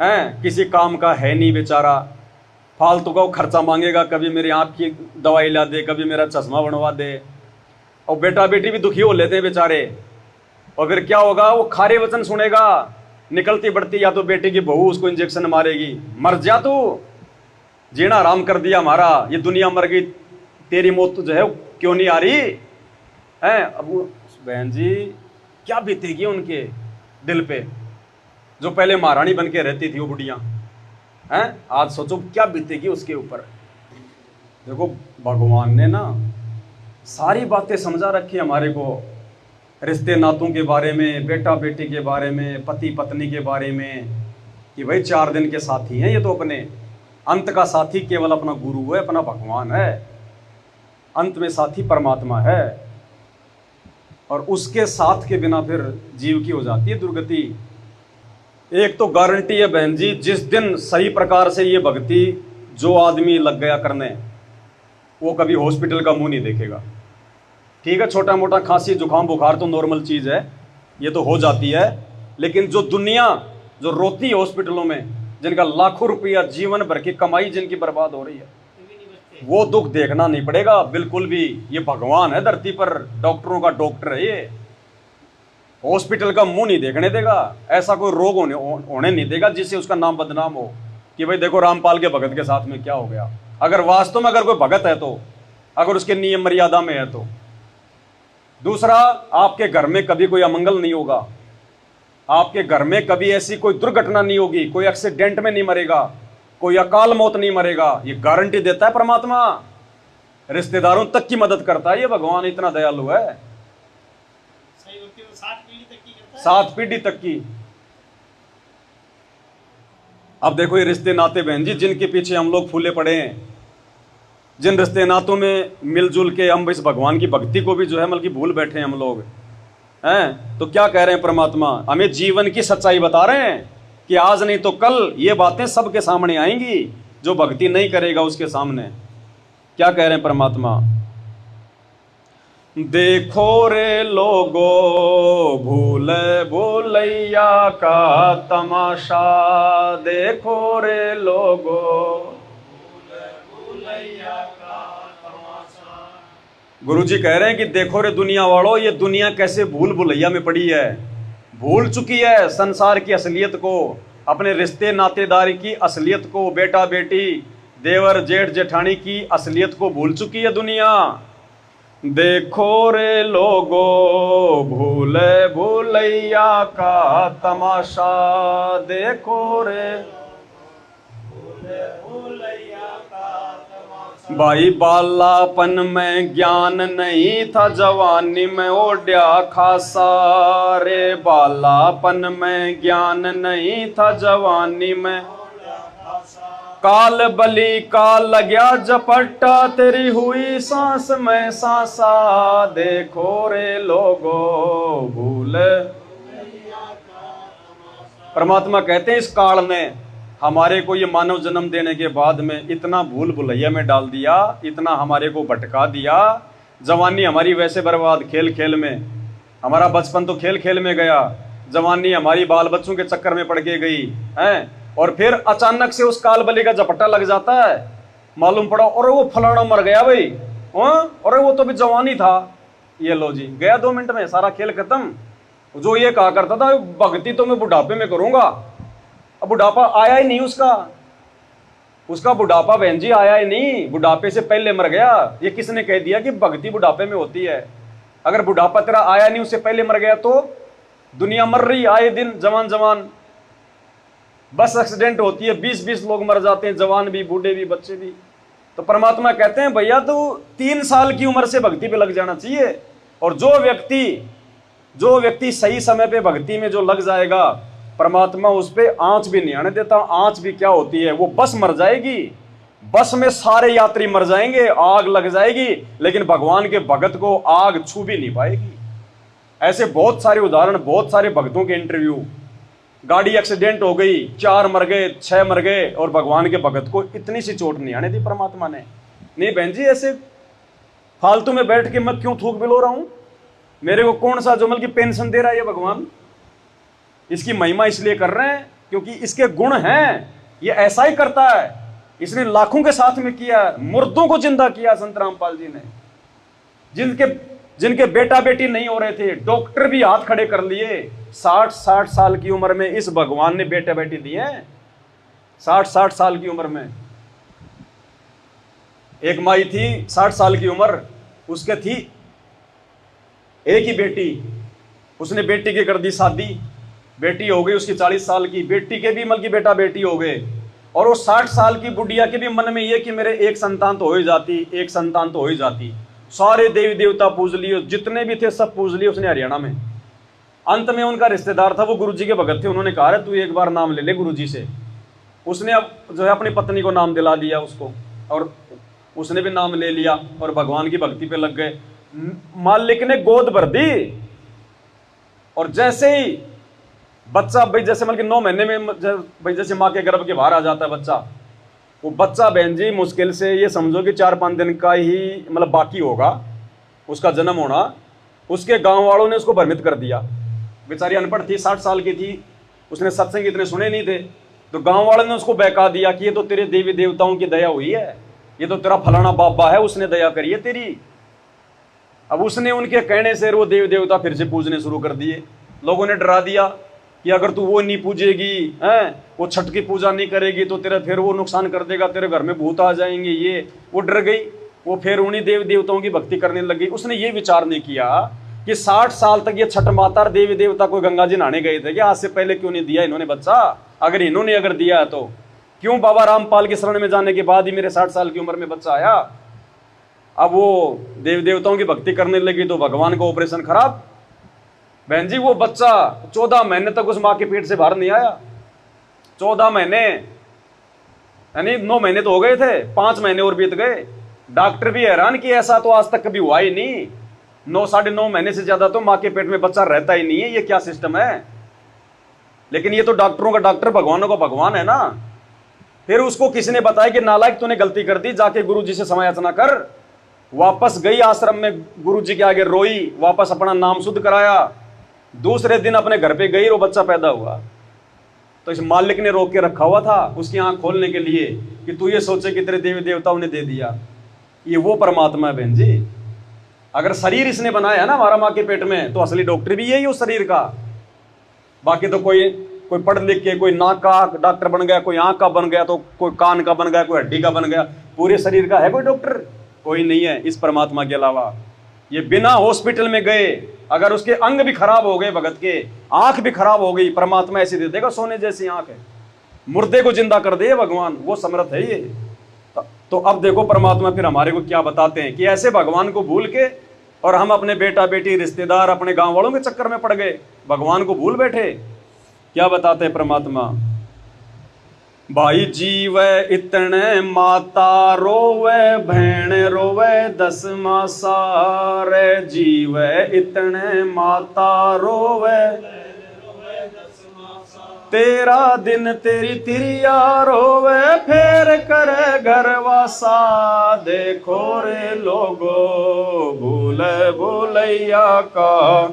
है, किसी काम का है नहीं बेचारा। फालतू का खर्चा मांगेगा, कभी मेरी आंख की दवाई ला दे, कभी मेरा चश्मा बनवा दे। और बेटा बेटी भी दुखी हो लेते हैं बेचारे। और फिर क्या होगा? वो खारे वचन सुनेगा, निकलती बढ़ती या तो बेटी की बहू उसको इंजेक्शन मारेगी, मर जा तू, जीना आराम कर दिया हमारा, ये दुनिया मर गई, तेरी मौत जो है क्यों नहीं आ रही है? अब बहन जी क्या बीतेगी उनके दिल पे, जो पहले महारानी बन के रहती थी वो बुढ़िया हैं। आज सोचो क्या बीतेगी उसके ऊपर। देखो भगवान ने ना सारी बातें समझा रखी हमारे को, रिश्ते नातों के बारे में, बेटा बेटी के बारे में, पति पत्नी के बारे में, कि भाई 4 दिन के साथी हैं ये तो अपने। अंत का साथी केवल अपना गुरु है, अपना भगवान है। अंत में साथी परमात्मा है। और उसके साथ के बिना फिर जीव की हो जाती है दुर्गति। एक तो गारंटी है बहन जी, जिस दिन सही प्रकार से ये भक्ति जो आदमी लग गया करने, वो कभी हॉस्पिटल का मुंह नहीं देखेगा। ठीक है, छोटा मोटा खांसी जुकाम बुखार तो नॉर्मल चीज है, ये तो हो जाती है। लेकिन जो दुनिया जो रोती है हॉस्पिटलों में, जिनका लाखों रुपया जीवन भर की कमाई जिनकी बर्बाद हो रही है, वो दुख देखना नहीं पड़ेगा बिल्कुल भी। ये भगवान है धरती पर, डॉक्टरों का डॉक्टर है ये, हॉस्पिटल का मुंह नहीं देखने देगा। ऐसा कोई रोग होने नहीं देगा जिससे उसका नाम बदनाम हो कि भाई देखो रामपाल के भगत के साथ में क्या हो गया। अगर वास्तव में अगर कोई भगत है तो, अगर उसके नियम मर्यादा में है तो। दूसरा, आपके घर में कभी कोई अमंगल नहीं होगा, आपके घर में कभी ऐसी कोई दुर्घटना नहीं होगी, कोई एक्सीडेंट में नहीं मरेगा, कोई अकाल मौत नहीं मरेगा। ये गारंटी देता है परमात्मा। रिश्तेदारों तक की मदद करता है ये भगवान, इतना दयालु है। सही होती है, 7 पीढ़ी तक की करता है। 7 पीढ़ी तक की। अब देखो ये रिश्ते नाते बहन जी जिनके पीछे हम लोग फूले पड़े हैं, जिन रिश्ते नातों में मिलजुल के हम इस भगवान की भक्ति को भी जो है मतलब कि भूल बैठे हैं हम लोग हैं। तो क्या कह रहे हैं परमात्मा? हमें जीवन की सच्चाई बता रहे हैं कि आज नहीं तो कल ये बातें सबके सामने आएंगी। जो भक्ति नहीं करेगा उसके सामने। क्या कह रहे हैं परमात्मा? देखो रे लोगो भूल भूलैया का तमाशा, देखो रे लोगो गुरुजी कह रहे हैं कि देखो रे दुनिया वालों, ये दुनिया कैसे भूल भुलैया में पड़ी है, भूल चुकी है संसार की असलियत को, अपने रिश्ते नातेदारी की असलियत को, बेटा बेटी देवर जेठ जेठानी की असलियत को भूल चुकी है दुनिया। देखो रे लोगो भूल भूलैया का तमाशा, देखो रे भाई बालापन में ज्ञान नहीं था, जवानी में ओढ़ा खासा रे। बालापन में ज्ञान नहीं था, जवानी में काल बली काल लग्या झपट्टा, तेरी हुई सांस में सांसा, देखो रे लोगो भूल। परमात्मा कहते हैं इस काल ने हमारे को ये मानव जन्म देने के बाद में इतना भूल भुलैया में डाल दिया, इतना हमारे को भटका दिया। जवानी हमारी वैसे बर्बाद खेल खेल में, हमारा बचपन तो खेल खेल में गया, जवानी हमारी बाल बच्चों के चक्कर में पड़ के गई है। और फिर अचानक से उस काल बली का झपट्टा लग जाता है, मालूम पड़ा और वो फलाना मर गया भाई, और वो तो भी जवानी था। ये लो जी, गया 2 मिनट में सारा खेल खत्म। जो ये कहा करता था भक्ति तो मैं बुढ़ापे में करूंगा, अब बुढ़ापा आया ही नहीं उसका बुढ़ापा बहन जी आया ही नहीं, बुढ़ापे से पहले मर गया। ये किसने कह दिया कि भक्ति बुढ़ापे में होती है? अगर बुढ़ापा तेरा आया नहीं, उससे पहले मर गया तो दुनिया मर रही आए दिन, जवान जवान बस एक्सीडेंट होती है, 20-20 लोग मर जाते हैं, जवान भी, बूढ़े भी, बच्चे भी। तो परमात्मा कहते हैं भैया तो 3 साल की उम्र से भक्ति पे लग जाना चाहिए। और जो व्यक्ति सही समय पे भक्ति में जो लग जाएगा, परमात्मा उस पे आंच भी नहीं आने देता। आंच भी क्या होती है? वो बस मर जाएगी, बस में सारे यात्री मर जाएंगे, आग लग जाएगी, लेकिन भगवान के भगत को आग छू भी नहीं पाएगी। ऐसे बहुत सारे उदाहरण, बहुत सारे भक्तों के इंटरव्यू। गाड़ी एक्सीडेंट हो गई, 4 मर गए, 6 मर गए, और भगवान के भगत को इतनी सी चोट नहीं आने दी परमात्मा ने। नहीं बहन जी, ऐसे फालतू में बैठ के मैं क्यों थूक बिलो रहा हूं? मेरे को कौन सा जुमल की पेंशन दे रहा है ये भगवान? इसकी महिमा इसलिए कर रहे हैं क्योंकि इसके गुण हैं। ये ऐसा ही करता है, इसने लाखों के साथ में किया, मुर्दों को जिंदा किया संत रामपाल जी ने। जिनके बेटा बेटी नहीं हो रहे थे, डॉक्टर भी हाथ खड़े कर लिए। 60 साल की उम्र में इस भगवान ने बेटे बेटी दिए। 60 साल की उम्र में एक माई थी, 60 साल की उम्र, उसके थी एक ही बेटी। उसने बेटी की कर दी शादी, बेटी हो गई उसकी 40 साल की, बेटी के भी मतलब बेटा बेटी हो गए। और वो 60 साल की बुढ़िया के भी मन में ये कि मेरे एक संतान तो हो ही जाती, एक संतान तो हो ही जाती। सारे देवी देवता पूज लिए, जितने भी थे सब पूज लिए उसने हरियाणा में। अंत में उनका रिश्तेदार था, वो गुरुजी के भगत थे, उन्होंने कहा तू एक बार नाम ले ले गुरुजी से। उसने अब जो है अपनी पत्नी को नाम दिला दिया उसको, और उसने भी नाम ले लिया और भगवान की भक्ति पे लग गए। मालिक ने गोद भर दी, और जैसे ही बच्चा भाई जैसे मतलब 9 महीने में भाई जैसे माँ के गर्भ के बाहर आ जाता है बच्चा, वो बच्चा बहन जी मुश्किल से ये समझो कि 4-5 दिन का ही मतलब बाकी होगा उसका जन्म होना। उसके गांव वालों ने उसको भ्रमित कर दिया। बेचारी अनपढ़ थी, 60 साल की थी, उसने सत्संग इतने सुने नहीं थे, तो गांव वालों ने उसको बहका दिया कि ये तो तेरे देवी देवताओं की दया हुई है, ये तो तेरा फलाना बाबा है, उसने दया करी है तेरी। अब उसने उनके कहने से वो देवी देवता फिर से पूजने शुरू कर दिए। लोगों ने डरा दिया कि अगर तू वो नहीं पूजेगी, वो छठ की पूजा नहीं करेगी तो तेरा फिर वो नुकसान कर देगा, तेरे घर में भूत आ जाएंगे। ये वो डर गई, वो फिर उन्हीं देवी देवताओं की भक्ति करने लगी। उसने ये विचार नहीं किया कि 60 साल तक ये छठ माता और देवी देवता कोई गंगा जी नहाने गए थे कि आज से पहले क्यों नहीं दिया इन्होंने बच्चा? अगर इन्होंने अगर दिया है तो क्यों बाबा रामपाल की शरण में जाने के बाद ही मेरे 60 साल की उम्र में बच्चा आया? अब वो देवी देवताओं की भक्ति करने लगी तो भगवान का ऑपरेशन खराब। बहन जी वो बच्चा 14 महीने तक उस माँ के पेट से बाहर नहीं आया। 14 महीने यानी 9 महीने तो हो गए थे, 5 महीने और बीत गए। डॉक्टर भी हैरान कि ऐसा तो आज तक कभी हुआ ही नहीं, 9-9.5 महीने से ज्यादा तो माँ के पेट में बच्चा रहता ही नहीं है। ये क्या सिस्टम है? लेकिन ये तो डॉक्टरों का डॉक्टर, भगवानों का भगवान है ना। फिर उसको किसी ने बताया कि नालायक तूने गलती कर दी, जाके गुरु जी से समय याचना कर। वापस गई आश्रम में, गुरु जी के आगे रोई, वापस अपना नाम शुद्ध कराया। दूसरे दिन अपने घर पे गई, वो बच्चा पैदा हुआ। तो इस मालिक ने रोक के रखा हुआ था उसकी आंख खोलने के लिए कि तू ये सोचे कि तेरे देवी देवताओं ने दे दिया। ये वो परमात्मा है बहन जी। अगर शरीर इसने बनाया है ना हमारा माँ के पेट में, तो असली डॉक्टर भी यही उस शरीर का। बाकी तो कोई पढ़ लिख के कोई नाक का डॉक्टर बन गया, कोई आंख का बन गया, तो कोई कान का बन गया, कोई हड्डी का बन गया। पूरे शरीर का है कोई डॉक्टर? कोई नहीं है इस परमात्मा के अलावा। ये बिना हॉस्पिटल में गए अगर उसके अंग भी खराब हो गए, भगत के आंख भी खराब हो गई, परमात्मा ऐसी दे देगा सोने जैसी आंख है, मुर्दे को जिंदा कर दे भगवान, वो समर्थ है ये। तो अब देखो परमात्मा फिर हमारे को क्या बताते हैं कि ऐसे भगवान को भूल के और हम अपने बेटा बेटी रिश्तेदार अपने गांव वालों के चक्कर में पड़ गए, भगवान को भूल बैठे। क्या बताते हैं परमात्मा? भाई जीवे इतने माता रोवे, बहन रोवे 10 मासा रे। जीवे इतने माता रोवे, तेरा दिन तेरी तिरिया रोवे, फेर करे घरवासा। देखो रे लोगो भूल भूलैया का,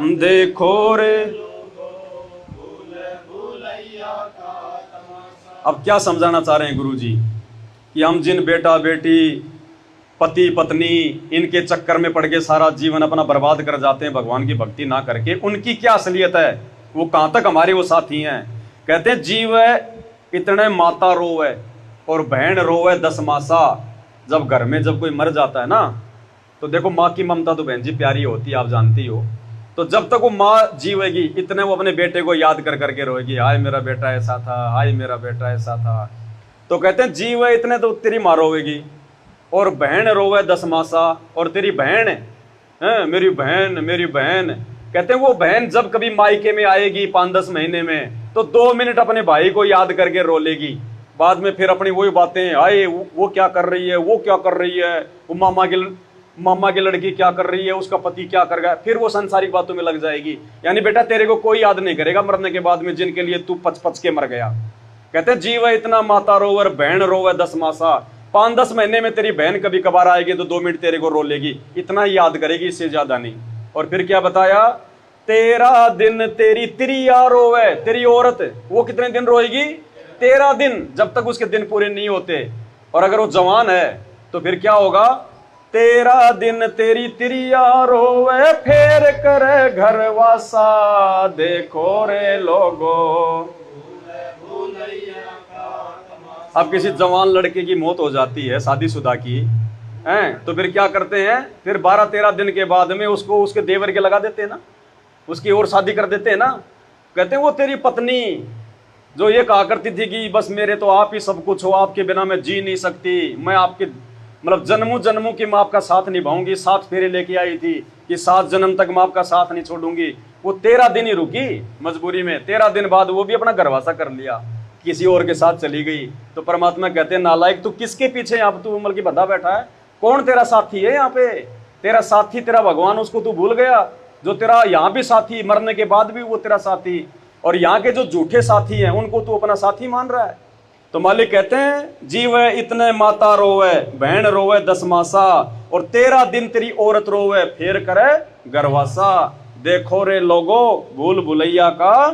देखो रे। अब क्या समझाना चाह रहे हैं गुरुजी कि हम जिन बेटा बेटी पति पत्नी इनके चक्कर में पड़ के सारा जीवन अपना बर्बाद कर जाते हैं भगवान की भक्ति ना करके, उनकी क्या असलियत है, वो कहां तक हमारे वो साथी हैं। कहते हैं जीव इतने माता रोवे और बहन रोवे 10 मासा। जब घर में जब कोई मर जाता है ना, तो देखो माँ की ममता तो बहन जी प्यारी होती है, आप जानती हो। तो जब तक वो माँ जीवेगी इतने वो अपने बेटे को याद कर करके रोएगी, हाय मेरा बेटा ऐसा था, हाय मेरा बेटा ऐसा था। तो कहते हैं जीव इतने तो तेरी माँ रोएगी, और बहन रोवे 10 मासा। और तेरी बहन है, मेरी बहन मेरी बहन। कहते हैं वो बहन जब कभी मायके में आएगी 5-10 महीने में, तो 2 मिनट अपने भाई को याद करके रो लेगी। बाद में फिर अपनी वही बातें, आए वो क्या कर रही है, वो क्या कर रही है, वो मामा की लड़की क्या कर रही है, उसका पति क्या कर गया, फिर वो संसारिक बातों में लग जाएगी। यानी बेटा तेरे को कोई याद नहीं करेगा मरने के बाद में, जिनके लिए तू पच के मर गया। कहते हैं जीव इतना माता रोवर, बहन रोवे 10 मासा। 5-10 महीने में तेरी बहन कभी कभार आएगी तो 2 मिनट तेरे को रो लेगी, इतना ही याद करेगी, इससे ज्यादा नहीं। और फिर क्या बताया, तेरा दिन तेरी तिरिया रोवे। तेरी औरत वो कितने दिन रोएगी, 13 दिन, जब तक उसके दिन पूरे नहीं होते। और अगर वो जवान है तो फिर क्या होगा, 13 दिन तेरी तिरिया रोवे, फेर करे घरवासा। देखो रे लोगो। अब किसी जवान लड़के की मौत हो जाती है शादीशुदा की हैं, तो फिर क्या करते हैं, फिर 12-13 दिन के बाद में उसको उसके देवर के लगा देते हैं ना, उसकी और शादी कर देते हैं ना। कहते हैं वो तेरी पत्नी जो ये कहा करती थी कि बस मेरे तो आप ही सब कुछ हो, आपके बिना मैं जी नहीं सकती, मैं आपके मतलब जन्मों जन्मों की मैं आपका साथ निभाऊंगी, 7 फेरे लेके आई थी कि 7 जन्म तक मैं आपका साथ नहीं छोड़ूंगी। वो 13 दिन ही रुकी मजबूरी में, 13 दिन बाद वो भी अपना घरवासा कर लिया, किसी और के साथ चली गई। तो परमात्मा कहते हैं नालायक तू किसके पीछे यहाँ पे तू उम्र की बंधा बैठा है, कौन तेरा साथी है यहाँ पे, तेरा साथी तेरा भगवान, उसको तू भूल गया जो तेरा यहाँ भी साथी, मरने के बाद भी वो तेरा साथी। और यहाँ के जो झूठे साथी हैं उनको तू अपना साथी मान रहा है। तो मालिक कहते हैं जीव इतने माता रोवे, बहन रोवे 10 मासा, और 13 दिन तेरी औरत रोवे, फेर करे घरवासा। देखो रे लोगो भूल भुलैया का।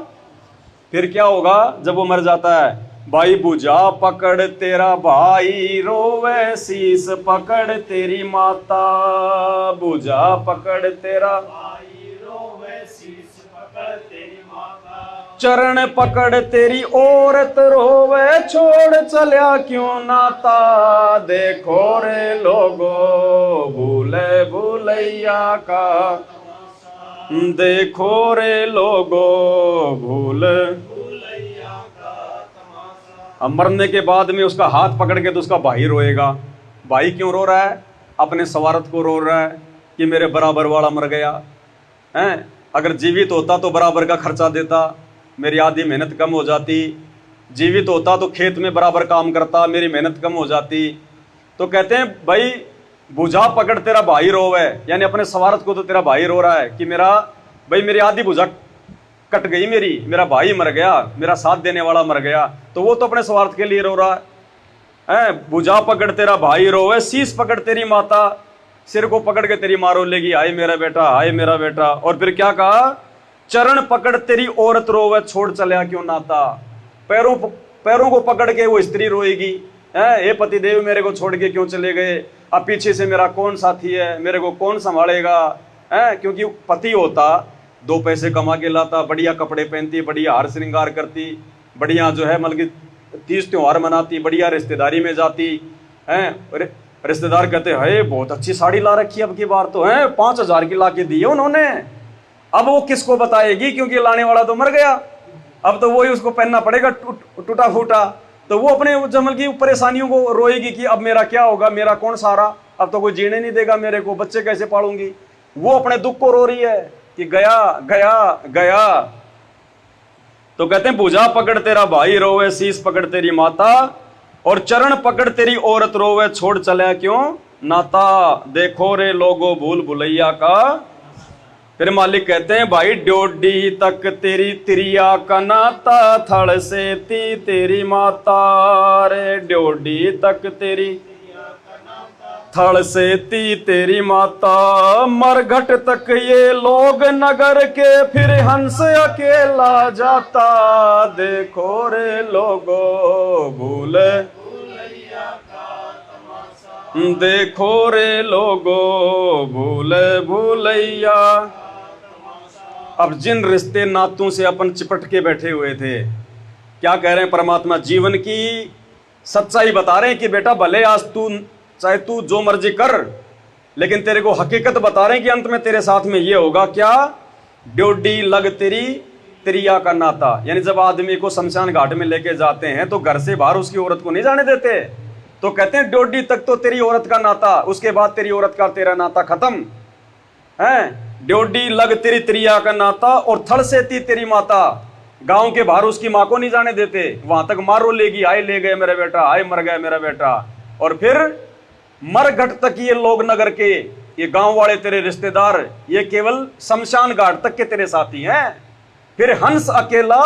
फिर क्या होगा जब वो मर जाता है, भाई बुझा पकड़ तेरा भाई रोवे, शीस पकड़ तेरी माता। बुझा पकड़ तेरा भाई रोवे, शीस पकड़ तेरी माता। चरण पकड़ तेरी औरत रोवे, छोड़ चलिया क्यों नाता। देखो रे लोगो भूले भूलैया का, देखो रे लोगो भूल भूलैया का तमाशा। अब मरने के बाद में उसका हाथ पकड़ के तो उसका भाई रोएगा। भाई क्यों रो रहा है, अपने स्वार्थ को रो रहा है कि मेरे बराबर वाला मर गया है। अगर जीवित होता तो बराबर का खर्चा देता, मेरी आधी मेहनत कम हो जाती। जीवित होता तो खेत में बराबर काम करता, मेरी मेहनत कम हो जाती। तो कहते हैं भाई भुजा पकड़ तेरा भाई रोवे, यानी अपने स्वार्थ को तो तेरा भाई रो रहा है कि मेरा भाई मेरी आधी भुजा कट गई, मेरा भाई मर गया, मेरा साथ देने वाला मर गया। तो वो तो अपने स्वार्थ के लिए रो रहा है। भुजा पकड़ तेरा भाई रोवे, शीश पकड़ तेरी माता, सिर को पकड़ के तेरी माँ रो लेगी, हाय मेरा बेटा, हाय मेरा बेटा। और फिर क्या कहा, चरण पकड़ तेरी औरत रोवे, छोड़ चलिया क्यों नाता। पैरों को पकड़ के वो स्त्री रोएगी, हे पति देव मेरे को छोड़ के क्यों चले गए, अब पीछे से मेरा कौन साथी है, मेरे को कौन संभालेगा। क्योंकि पति होता 2 पैसे कमा के लाता, बढ़िया कपड़े पहनती, बढ़िया हार श्रृंगार करती, बढ़िया जो है मतलब कि 30 त्योहार मनाती, बढ़िया रिश्तेदारी में जाती है। रिश्तेदार कहते हैं बहुत अच्छी साड़ी ला रखी अब की बार तो है, 5000 की ला के दी है उन्होंने। अब वो किसको बताएगी, क्योंकि लाने वाला तो मर गया, अब तो वही उसको पहनना पड़ेगा टूटा फूटा। तो वो अपने जमल की परेशानियों को रोएगी कि अब मेरा क्या होगा, मेरा कौन सहारा, अब तो कोई जीने नहीं देगा मेरे को, बच्चे कैसे पालूंगी। वो अपने दुख को रो रही है कि गया गया गया। तो कहते हैं भुजा पकड़ तेरा भाई रोवे, शीश पकड़ तेरी माता, और चरण पकड़ तेरी औरत रोवे, छोड़ चला क्यों नाता। देखो रे लोगो भूल भुलैया का। फिर मालिक कहते हैं भाई ड्योडी तक तेरी तिरिया का नाता, थड़ से ती तेरी माता रे। ड्योडी तक तेरी थड़ से ती तेरी माता, मरघट तक ये लोग नगर के, फिर हंस अकेला जाता। देखो रे लोगो भूल, देखो रे लोगो भूल भूलैया। अब जिन रिश्ते नातों से अपन चिपट के बैठे हुए थे, क्या कह रहे हैं परमात्मा, जीवन की सच्चाई बता रहे हैं कि बेटा भले आज तू चाहे तू जो मर्जी कर, लेकिन तेरे को हकीकत बता रहे हैं कि अंत में तेरे साथ में ये होगा क्या, ड्योडी लग तेरी तिरिया का नाता। यानी जब आदमी को शमशान घाट में लेके जाते हैं तो घर से बाहर उसकी औरत को नहीं जाने देते, तो कहते हैं ड्योडी तक तो तेरी औरत का नाता, उसके बाद तेरी औरत का तेरा नाता खत्म है। ड्योडी लग तेरी तिरिया का नाता, और थड़ से ती तेरी माता। गांव के बाहर उसकी मां को नहीं जाने देते, वहां तक मारो लेगी, आए ले गए मेरा बेटा, आए मर गया मेरा बेटा। और फिर मरघट तक ये लोग नगर के, ये गांव वाले तेरे रिश्तेदार, ये केवल शमशान घाट तक के तेरे साथी हैं। फिर हंस अकेला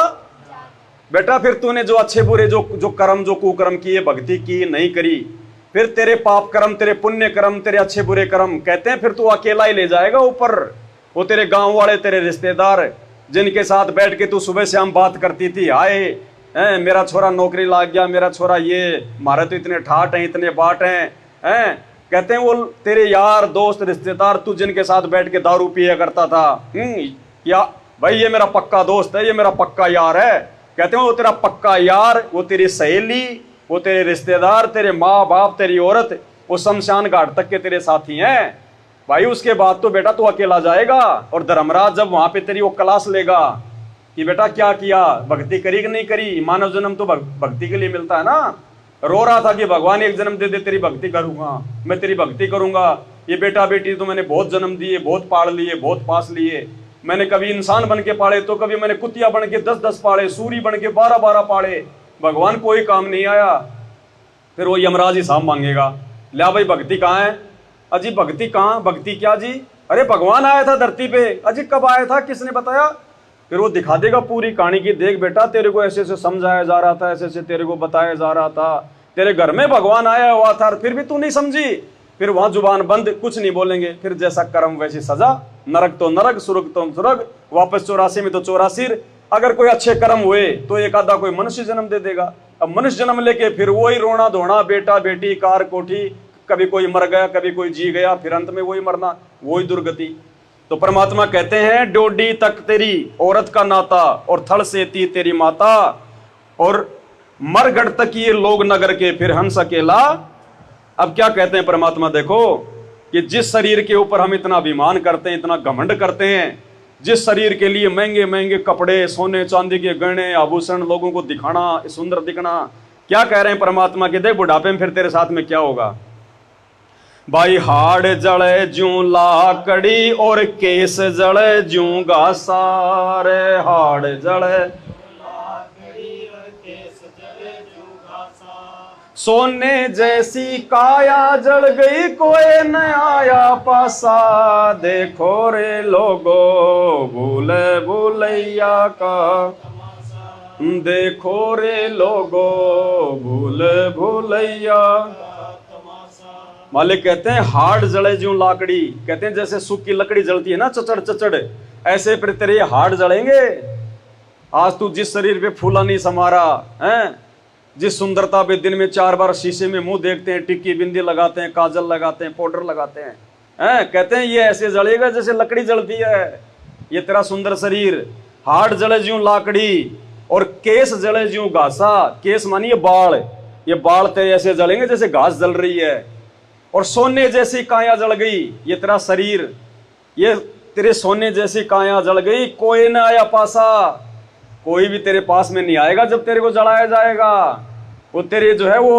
बेटा, फिर तूने जो अच्छे बुरे जो कर्म जो कुकर्म किए, भक्ति की नहीं करी, फिर तेरे पाप कर्म, तेरे पुण्य कर्म, तेरे अच्छे बुरे कर्म, कहते हैं फिर तू अकेला ही ले जाएगा ऊपर। वो तेरे गांव वाले तेरे रिश्तेदार जिनके साथ बैठ के तू सुबह शाम बात करती थी, आए मेरा छोरा नौकरी लाग गया, मेरा छोरा ये, मारे तो इतने ठाट हैं, इतने बाट हैं, कहते हैं वो तेरे यार दोस्त रिश्तेदार, तू जिनके साथ बैठ के दारू पिया करता था, या भाई ये मेरा पक्का दोस्त है, ये मेरा पक्का यार है, कहते हैं वो तेरा पक्का यार, वो तेरी सहेली, वो तेरे रिश्तेदार, तेरे माँ बाप, तेरी औरत, वो शमशान घाट तक के तेरे साथी हैं भाई। उसके बाद तो बेटा तू अकेला जाएगा, और धर्मराज जब वहां पे तेरी वो क्लास लेगा कि बेटा क्या किया, भक्ति करी कि नहीं करी। मानव जन्म तो भक्ति के लिए मिलता है ना। रो रहा था कि भगवान एक जन्म दे दे, तेरी भक्ति करूंगा, मैं तेरी भक्ति करूंगा। ये बेटा बेटी तो मैंने बहुत जन्म दिए, बहुत पाल लिए, बहुत पास लिए, मैंने कभी इंसान बन के पाले, तो कभी मैंने कुतिया बन के 10-10 पाले, सूरी बन के 12-12 पाले, भगवान कोई काम नहीं आया। फिर वो यमराज हिसाब मांगेगा, लिया भाई भक्ति कहाँ है, अजी भक्ति कहाँ, भक्ति क्या जी, अरे भगवान आया था धरती पे, अजी कब आया था, किसने बताया। फिर वो दिखा देगा पूरी कहानी की, देख बेटा तेरे को ऐसे ऐसे समझाया जा रहा था, ऐसे ऐसे तेरे को बताया जा रहा था, तेरे घर में भगवान आया हुआ था, फिर भी तू नहीं समझी। फिर वहां जुबान बंद, कुछ नहीं बोलेंगे। फिर जैसा कर्म वैसी सजा, नरक तो नरक, स्वर्ग तो स्वर्ग, वापस 84 में तो 84। अगर कोई अच्छे कर्म हुए तो एक आधा कोई मनुष्य जन्म दे देगा। अब मनुष्य जन्म लेके फिर वही रोना धोना, बेटा बेटी, कार कोठी, कभी कोई मर गया, कभी कोई जी गया, फिर अंत में वही मरना, वही दुर्गति। तो परमात्मा कहते हैं ड्योडी तक तेरी औरत का नाता, और थड़ से ती तेरी माता, और मरघट तक ये लोग नगर के, फिर हंस अकेला। अब क्या कहते हैं परमात्मा, देखो कि जिस शरीर के ऊपर हम इतना अभिमान करते हैं, इतना घमंड करते हैं, जिस शरीर के लिए महंगे महंगे कपड़े, सोने चांदी के गहने आभूषण, लोगों को दिखाना, सुंदर दिखना, क्या कह रहे हैं परमात्मा के, देख बुढ़ापे में फिर तेरे साथ में क्या होगा भाई। हाड़ जड़े जूं लाकड़ी, और केस जड़े जूं घासा रे। हाड़ जड़े सोने जैसी काया, जल गई कोई न आया पासा। देखो रे लोगो भूल भूलैया का, देखो रे लोगो भूल भूलैया। मालिक कहते हैं हाड़ जले ज्यों लाकड़ी, कहते हैं जैसे सूखी लकड़ी जलती है ना चचड़ चचड़, ऐसे फिर तेरे हाड़ जलेंगे। आज तू जिस शरीर पे फूला नहीं समारा है, जिस सुंदरता पे दिन में 4 बार शीशे में मुंह देखते हैं, टिक्की बिंदी लगाते हैं, काजल लगाते हैं, पाउडर लगाते हैं, कहते हैं ये ऐसे जलेगा जैसे लकड़ी जलती है ये तेरा सुंदर शरीर। हाड़ जले ज्यों लाकड़ी, और केस जले ज्यों घासा। केस मानिए बाल, ये बाल तेरे ऐसे जलेंगे जैसे घास जल रही है। और सोने जैसी काया जल गई, ये तेरा शरीर, ये तेरे सोने जैसी काया जल गई, कोई न आया पासा। कोई भी तेरे पास में नहीं आएगा जब तेरे को जलाया जाएगा। वो तेरे जो है वो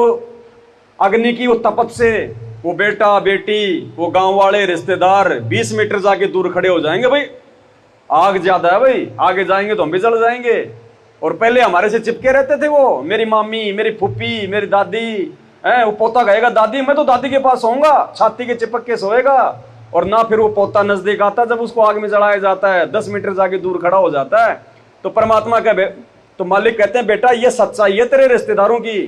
अग्नि की वो तपत से, वो बेटा बेटी, वो गांव वाले रिश्तेदार 20 मीटर जाके दूर खड़े हो जाएंगे, भाई आग ज्यादा है भाई, आगे जाएंगे तो हम भी जल जाएंगे। और पहले हमारे से चिपके रहते थे वो, मेरी मामी, मेरी फूफी, मेरी दादी, वो पोता कहेगा दादी, मैं तो दादी के पास सोऊंगा, छाती के चिपक के सोएगा। और ना फिर वो पोता नजदीक आता, जब उसको आग में जलाया जाता है 10 मीटर जाके दूर खड़ा हो जाता है। तो परमात्मा का तो मालिक कहते हैं बेटा ये सच्चाई है तेरे रिश्तेदारों की,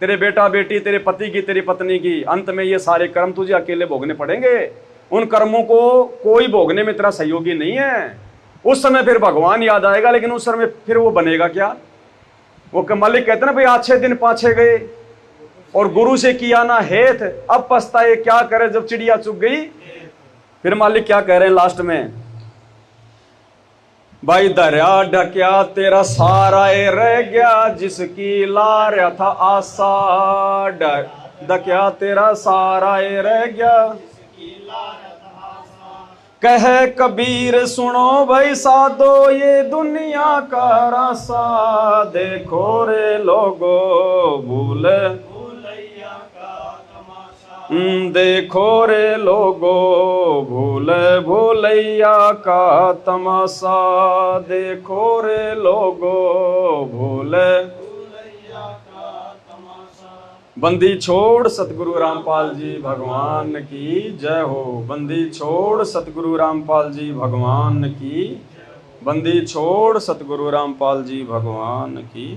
तेरे बेटा बेटी, तेरे पति की, तेरी पत्नी की, अंत में ये सारे कर्म तुझे अकेले भोगने पड़ेंगे। उन कर्मों को कोई भोगने में तेरा सहयोगी नहीं है। उस समय फिर भगवान याद आएगा, लेकिन उस समय फिर वो बनेगा क्या? वो मालिक कहते ना भाई अच्छे दिन पाछे गए और गुरु से किया ना हेत, अब पछताए क्या करे जब चिड़िया चुग गई। फिर मालिक क्या कह रहे हैं लास्ट में, भाई दरिया ढकिया तेरा सारा ए रह गया, जिसकी ला रहा था आशा, ढकिया तेरा सारा ए रह गया। कहे कबीर सुनो भाई साधो ये दुनिया का रासा, देखो रे लोगो भूले देखो रे लोगो भूले भूलैया का तमाशा, देखो रे लोगो भूले भूलैया का तमाशा। बंदी छोड़ सतगुरु रामपाल जी भगवान की जय हो। बंदी छोड़ सतगुरु रामपाल जी भगवान की, बंदी छोड़ सतगुरु रामपाल जी भगवान की।